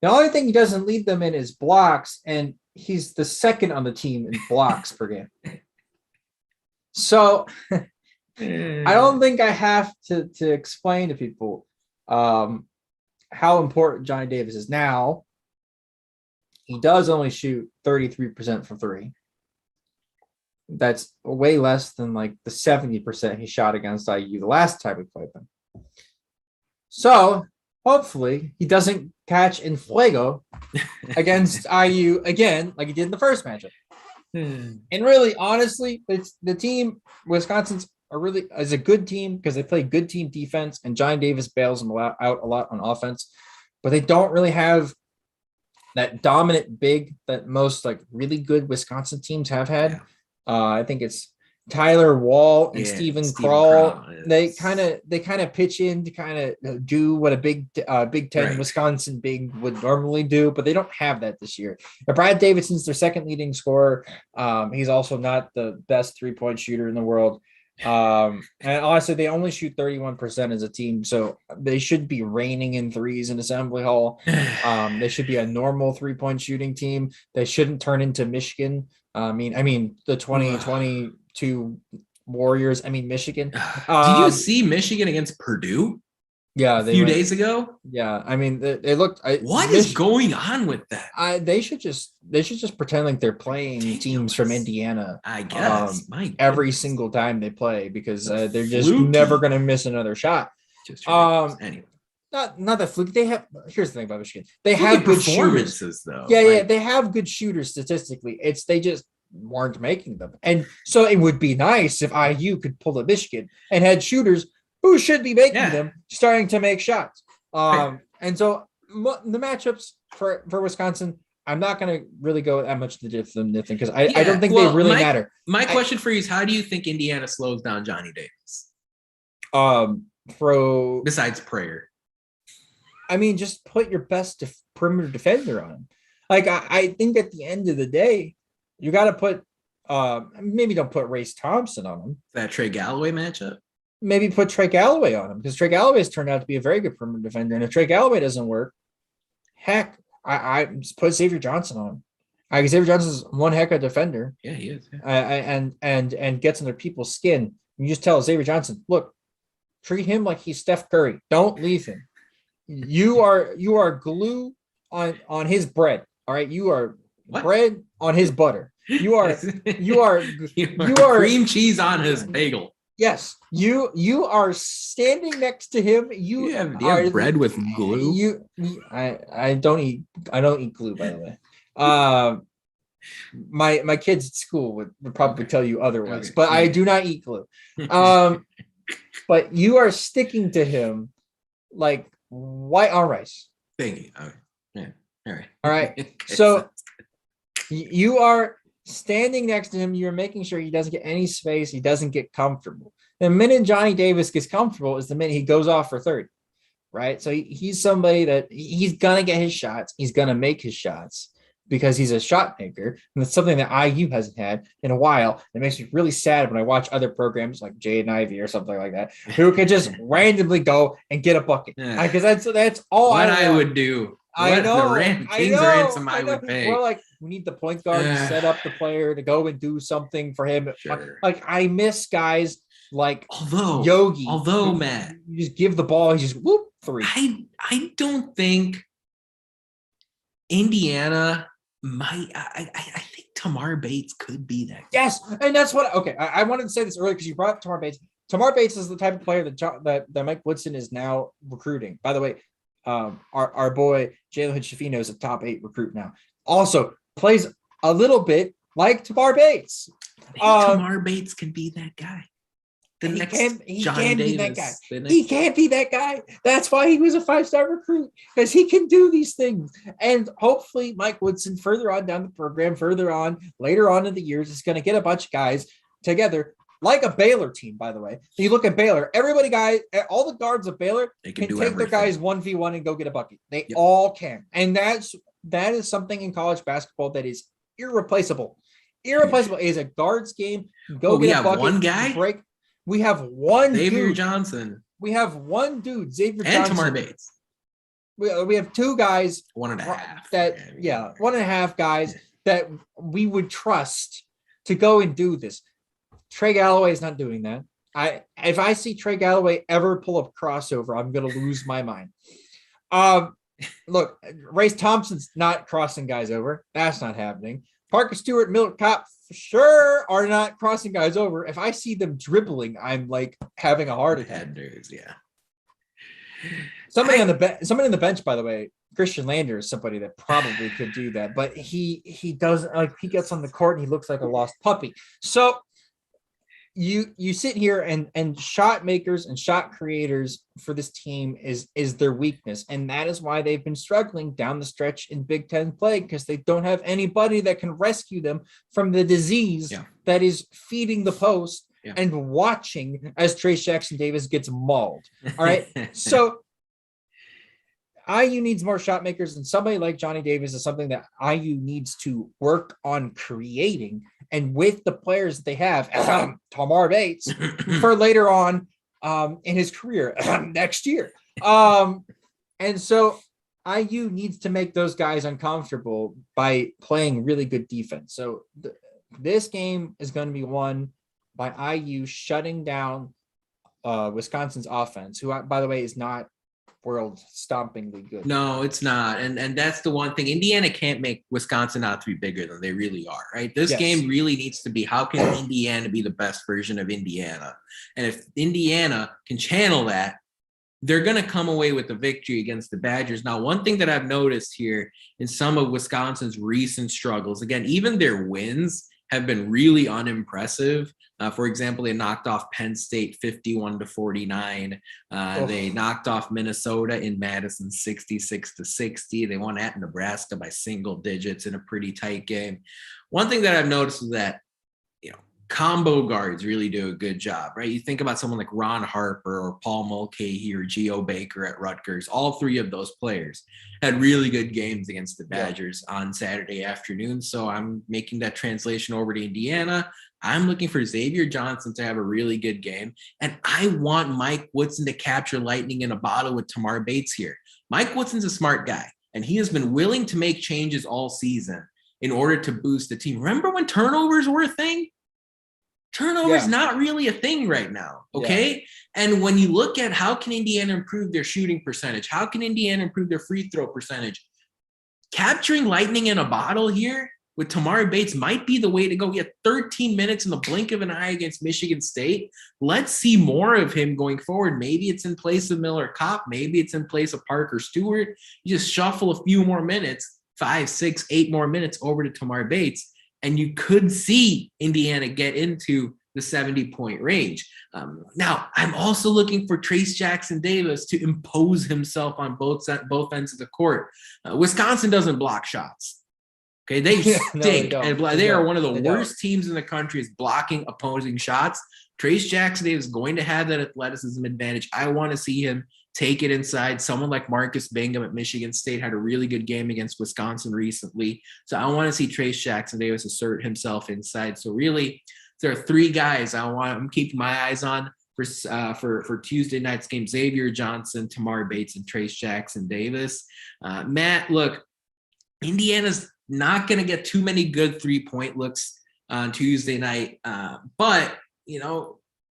The only thing he doesn't lead them in is blocks, and he's the second on the team in blocks per game. So I don't think I have to explain to people how important Johnny Davis is now. He does only shoot 33% from 3. That's way less than like the 70% he shot against IU the last time we played them. So hopefully he doesn't catch in Fuego against IU again, like he did in the first matchup. And really, honestly, it's the team, Wisconsin's is a good team because they play good team defense, and Johnny Davis bails them out a lot on offense, but they don't really have that dominant big that most like really good Wisconsin teams have had. Yeah. I think it's Tyler Wall and Steven Kroll. They kind of pitch in to kind of do what a Big Ten Wisconsin big would normally do, but they don't have that this year. But Brad Davidson's their second leading scorer. He's also not the best 3-point shooter in the world. And honestly, they only shoot 31% as a team, so they should be raining in threes in Assembly Hall. They should be a normal 3-point shooting team. They shouldn't turn into Michigan. I mean the 2022 Warriors. Michigan. Did you see Michigan against Purdue? Yeah, a few days ago. Yeah, they looked. What is going on with that? They should just pretend like they're playing teams from Indiana. I guess every single time they play, because they're just never going to miss another shot. Anyway, not that fluke. They have. Here's the thing about Michigan. They have good performances, though. Yeah, they have good shooters statistically. They just weren't making them, and so it would be nice if IU could pull a Michigan and had shooters who should be making them, starting to make shots. And so the matchups for Wisconsin I'm not going to really go that much to the thing because I don't think they really matter. My question for you is, how do you think Indiana slows down Johnny Davis? Besides prayer. I mean, just put your best perimeter defender on him. Like, I think at the end of the day, you got to put, maybe don't put Race Thompson on him. That Trey Galloway matchup? Maybe put Trey Galloway on him because Trey Galloway has turned out to be a very good perimeter defender. And if Trey Galloway doesn't work, heck, I put Xavier Johnson on him. Xavier Johnson's one heck of a defender. Yeah, he is. Yeah. And gets under people's skin. You just tell Xavier Johnson, look, treat him like he's Steph Curry. Don't leave him. You are glue on his bread. All right, you are bread on his butter. You are cream cheese on his bagel. Yes, you are standing next to him. You have bread with glue. I don't eat glue, by the way. My kids at school would probably tell you otherwise, but I do not eat glue. But you are sticking to him like white on rice. Thank you. Yeah. All right. So you are standing next to him. You're making sure he doesn't get any space. He doesn't get comfortable. The minute Johnny Davis gets comfortable is the minute he goes off for 30. Right. So he's somebody that he's going to get his shots. He's going to make his shots because he's a shot maker. And that's something that IU hasn't had in a while. It makes me really sad when I watch other programs like Jade and Ivy or something like that, who can just randomly go and get a bucket. Because that's all I would do. I know. King's ransom I would pay. We're like, we need the point guard to set up the player to go and do something for him. Sure. Like I miss guys like Yogi. Matt, you just give the ball, he just whoop 3. I don't think Indiana might. I think Tamar Bates could be that. Yes, and that's what. Okay, I wanted to say this earlier because you brought up Tamar Bates. Tamar Bates is the type of player that Mike Woodson is now recruiting. By the way, our boy Jalen Hood-Schifino is a top 8 recruit now. Also plays a little bit like Tamar Bates. Tamar Bates can be that guy. He can't be that guy. He can't be that guy. That's why he was a 5-star recruit, because he can do these things. And hopefully Mike Woodson further on down the program, later on in the years, is going to get a bunch of guys together like a Baylor team, by the way. You look at Baylor, all the guards of Baylor can take everything. Their guys 1v1 and go get a bucket. They all can. And that is something in college basketball that is irreplaceable. Irreplaceable. It is a guards game. Go get a bucket. One guy? Break. We have one Xavier Johnson. We have one dude, Xavier and Johnson. And Tamar Bates. We have 2 guys. 1.5. 1.5 guys that we would trust to go and do this. Trey Galloway is not doing that. If I see Trey Galloway ever pull up crossover, I'm going to lose my mind. Look, Race Thompson's not crossing guys over. That's not happening. Parker Stewart, Milt Kopp for sure are not crossing guys over. If I see them dribbling, I'm like having a heart attack. Yeah. Somebody on the bench, by the way, Christian Lander is somebody that probably could do that, but he doesn't. Like, he gets on the court and he looks like a lost puppy. So you sit here and shot makers and shot creators for this team is their weakness, and that is why they've been struggling down the stretch in Big Ten play, because they don't have anybody that can rescue them from the disease that is feeding the post and watching as Trace Jackson Davis gets mauled. All right, so IU needs more shot makers, and somebody like Johnny Davis is something that IU needs to work on creating. And with the players that they have, Tamar Bates, for later on in his career next year. And so IU needs to make those guys uncomfortable by playing really good defense. So this game is going to be won by IU shutting down Wisconsin's offense, who, by the way, is not world stompingly good. No, it's not. And that's the one thing. Indiana can't make Wisconsin out to be bigger than they really are, right? This game really needs to be, how can Indiana be the best version of Indiana? And if Indiana can channel that, they're going to come away with the victory against the Badgers. Now, one thing that I've noticed here in some of Wisconsin's recent struggles, again, even their wins, have been really unimpressive. For example, they knocked off Penn State 51-49. They knocked off Minnesota in Madison 66-60. They won at Nebraska by single digits in a pretty tight game. One thing that I've noticed is that, combo guards really do a good job, right? You think about someone like Ron Harper or Paul Mulcahy or Geo Baker at Rutgers. All three of those players had really good games against the Badgers on Saturday afternoon. So I'm making that translation over to Indiana. I'm looking for Xavier Johnson to have a really good game. And I want Mike Woodson to capture lightning in a bottle with Tamar Bates here. Mike Woodson's a smart guy, and he has been willing to make changes all season in order to boost the team. Remember when turnovers were a thing? Turnovers not really a thing right now, okay? Yeah. And when you look at how can Indiana improve their shooting percentage, how can Indiana improve their free throw percentage, capturing lightning in a bottle here with Tamar Bates might be the way to go. He had 13 minutes in the blink of an eye against Michigan State. Let's see more of him going forward. Maybe it's in place of Miller Kopp. Maybe it's in place of Parker Stewart. You just shuffle a few more minutes, 5, 6, 8 more minutes over to Tamar Bates, and you could see Indiana get into the 70-point range. Now, I'm also looking for Trace Jackson Davis to impose himself on both ends of the court. Wisconsin doesn't block shots. Okay, they stink. They are one of the worst teams in the country is blocking opposing shots. Trace Jackson Davis is going to have that athleticism advantage. I want to see him take it inside. Someone like Marcus Bingham at Michigan State had a really good game against Wisconsin recently. So I want to see Trace Jackson Davis assert himself inside. So really, there are 3 guys I'm keeping my eyes on for Tuesday night's game: Xavier Johnson, Tamar Bates, and Trace Jackson Davis. Matt, look, Indiana's not going to get too many good 3-point looks on Tuesday night, but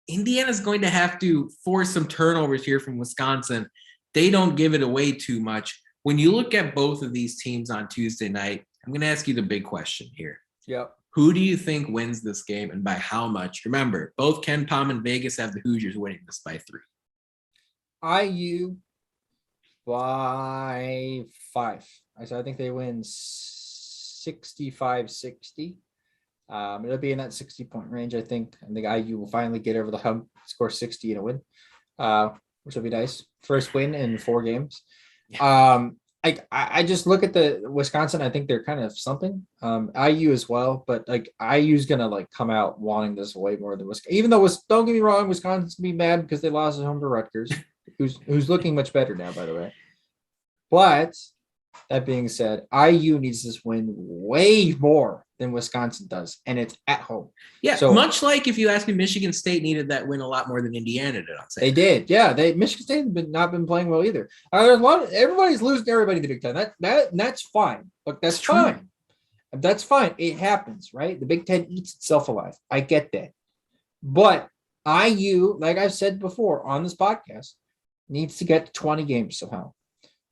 Indiana's going to have to force some turnovers here from Wisconsin. They don't give it away too much. When you look at both of these teams on Tuesday night, I'm going to ask you the big question here. Yep. Who do you think wins this game and by how much? Remember, both Ken Pom and Vegas have the Hoosiers winning this by 3. IU by 5. I think they win 65-60. It'll be in that 60-point range. I think IU will finally get over the hump, score 60 and a win, which will be nice. First win in 4 games. Yeah. I just look at the Wisconsin. I think they're kind of something. IU as well, but IU's gonna come out wanting this way more than Wisconsin. Even though don't get me wrong, Wisconsin's gonna be mad because they lost at home to Rutgers, who's looking much better now, by the way. But that being said, IU needs this win way more than Wisconsin does, and it's at home. Yeah, so much like if you ask me, Michigan State needed that win a lot more than Indiana did. I'd say they did. Yeah, Michigan State has not been playing well either. There's everybody's losing to everybody in the Big Ten. That's fine. Look, that's fine. That's fine. It happens, right? The Big Ten eats itself alive. I get that, but IU, like I've said before on this podcast, needs to get to 20 games somehow.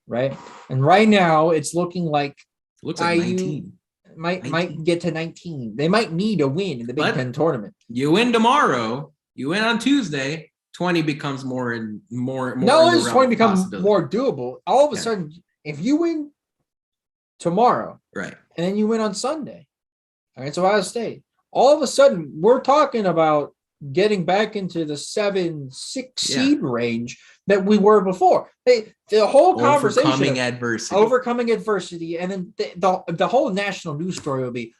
Right. And right now it's looking like IU 19. might get to 19. They might need a win in the Big Ten tournament. You win tomorrow, you win on Tuesday, 20 becomes more. No, it's 20 becomes more doable. All of a sudden, if you win tomorrow, right, and then you win on Sunday against Ohio State, all of a sudden we're talking about getting back into the 7-6 seed range that we were before. The whole conversation overcoming adversity, and then the whole national news story will be,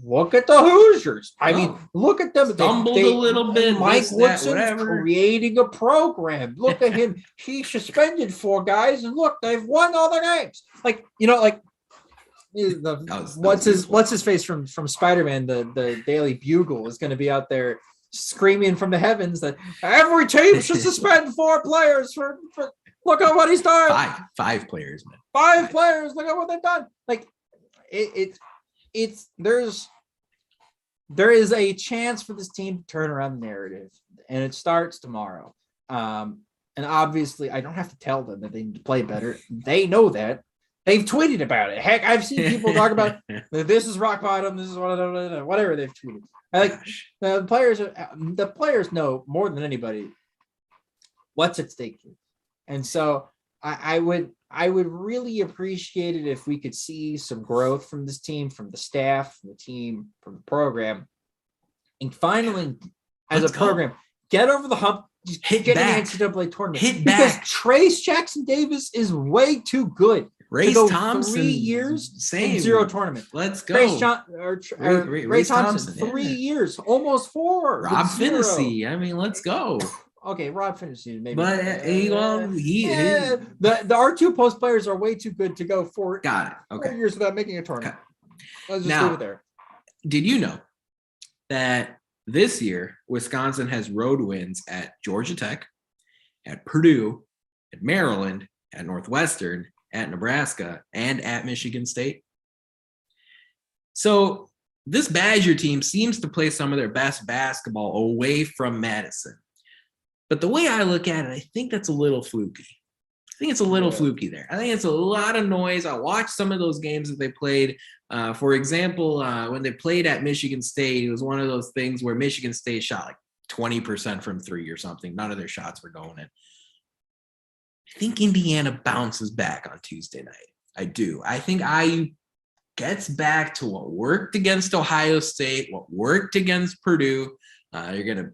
look at the Hoosiers. I mean, look at them. Stumbled a little bit. Mike Woodson's creating a program. Look at him. He suspended 4 guys, and look, they've won all their games. What's his face from Spider-Man? The Daily Bugle is going to be out there screaming from the heavens that every team should suspend 4 players for look at what he's done. 5 players, man. 5 players. Look at what they've done. There is a chance for this team to turn around the narrative, and it starts tomorrow. And obviously, I don't have to tell them that they need to play better. They know that. They've tweeted about it. Heck, I've seen people talk about this is rock bottom. This is whatever they've tweeted. The players know more than anybody what's at stake here, and so I would I would really appreciate it if we could see some growth from this team, from the staff, from the team, from the program. And finally, as a program, get over the hump. Just get in the NCAA tournament. Because Trace Jackson Davis is way too good. Ray Thompson, 3 years, same. in 0 tournament. Let's go. Ray Thompson, 3 years, almost 4. Rob Phinisee. I mean, let's go. Okay, Rob Phinisee, maybe. But the R2 post players are way too good to go for 4 years without making a tournament. Okay. Let's just leave it there. Did you know that this year Wisconsin has road wins at Georgia Tech, at Purdue, at Maryland, at Northwestern, at Nebraska, and at Michigan State? So this Badger team seems to play some of their best basketball away from Madison. But the way I look at it, I think that's a little fluky. I think it's a little fluky there. I think it's a lot of noise. I watched some of those games that they played. For example, when they played at Michigan State, it was one of those things where Michigan State shot like 20% from 3 or something. None of their shots were going in. I think Indiana bounces back on Tuesday night. I do. I think IU gets back to what worked against Ohio State, what worked against Purdue. You're going to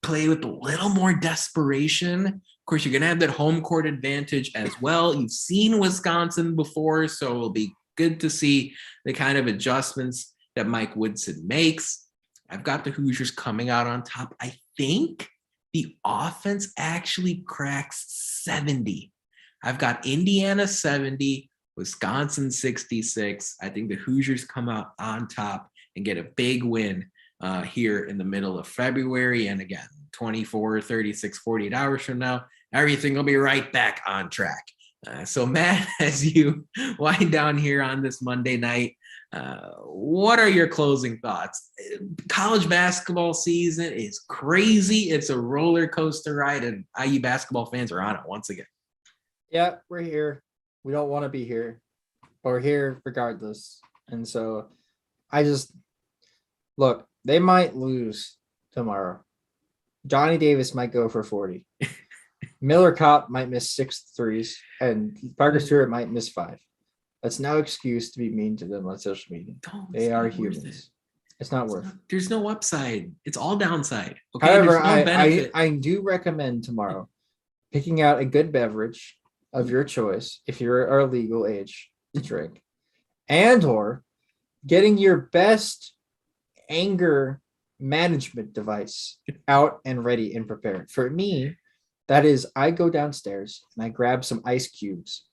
play with a little more desperation. Of course, you're going to have that home court advantage as well. You've seen Wisconsin before, so it'll be good to see the kind of adjustments that Mike Woodson makes. I've got the Hoosiers coming out on top. I think the offense actually cracks 70. I've got Indiana 70, Wisconsin 66. I think the Hoosiers come out on top and get a big win here in the middle of February. And again, 24, 36, 48 hours from now, everything will be right back on track. So Matt, as you wind down here on this Monday night, what are your closing thoughts? College basketball season is crazy. It's a roller coaster ride, and IU basketball fans are on it once again. Yeah, we're here. We don't want to be here, but we're here regardless. And so I just look, they might lose tomorrow. Johnny Davis might go for 40. Miller Kopp might miss 6 threes, and Parker Stewart might miss 5. That's no excuse to be mean to them on social media. They are humans. It's not worth it. There's no upside. It's all downside. Okay. However, I do recommend tomorrow picking out a good beverage of your choice if you're a legal age to drink, and or getting your best anger management device out and ready and prepared. For me, that is, I go downstairs and I grab some ice cubes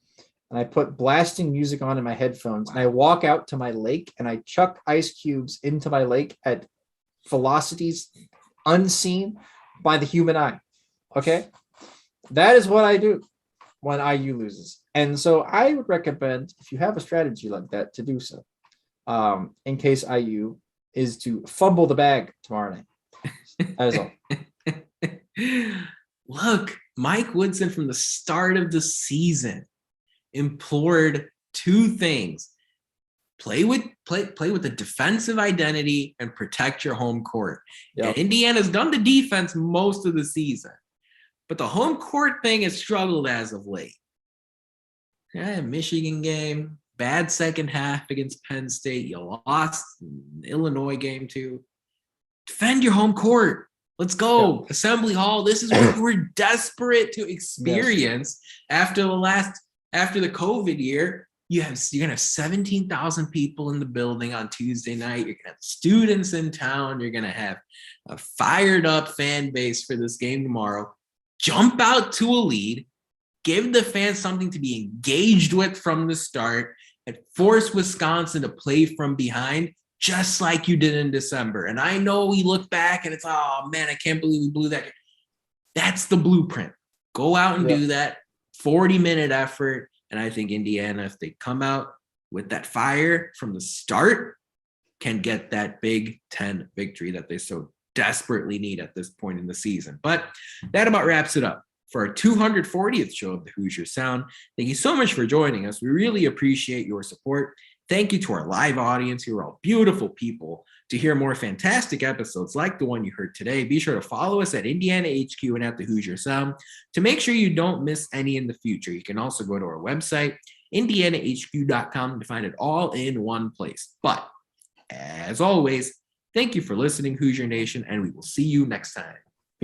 and I put blasting music on in my headphones and I walk out to my lake and I chuck ice cubes into my lake at velocities unseen by the human eye. Okay? That is what I do when IU loses. And so I would recommend, if you have a strategy like that, to do so. In case IU is to fumble the bag tomorrow night. That is all. Look, Mike Woodson from the start of the season implored 2 things: play with a defensive identity and protect your home court. Yep. And Indiana's done the defense most of the season, but the home court thing has struggled as of late. Michigan game, bad second half against Penn State. You lost Illinois game too. Defend your home court. Let's go. Yep. Assembly Hall. This is what we're desperate to experience after the COVID year. You're gonna have 17,000 people in the building on Tuesday night. You're gonna have students in town. You're gonna have a fired up fan base for this game tomorrow. Jump out to a lead, give the fans something to be engaged with from the start, and force Wisconsin to play from behind, just like you did in December. And I know we look back and it's, oh man, I can't believe we blew that. That's the blueprint. Go out and do that 40-minute effort. And I think Indiana, if they come out with that fire from the start, can get that Big Ten victory that they so desperately need at this point in the season. But that about wraps it up for our 240th show of the Hoosier Sound. Thank you so much for joining us. We really appreciate your support. Thank you to our live audience. You are all beautiful people. To hear more fantastic episodes like the one you heard today, be sure to follow us at Indiana HQ and at the Hoosier Sound to make sure you don't miss any in the future. You can also go to our website, indianahq.com, to find it all in one place. But as always, thank you for listening, Hoosier Nation, and we will see you next time.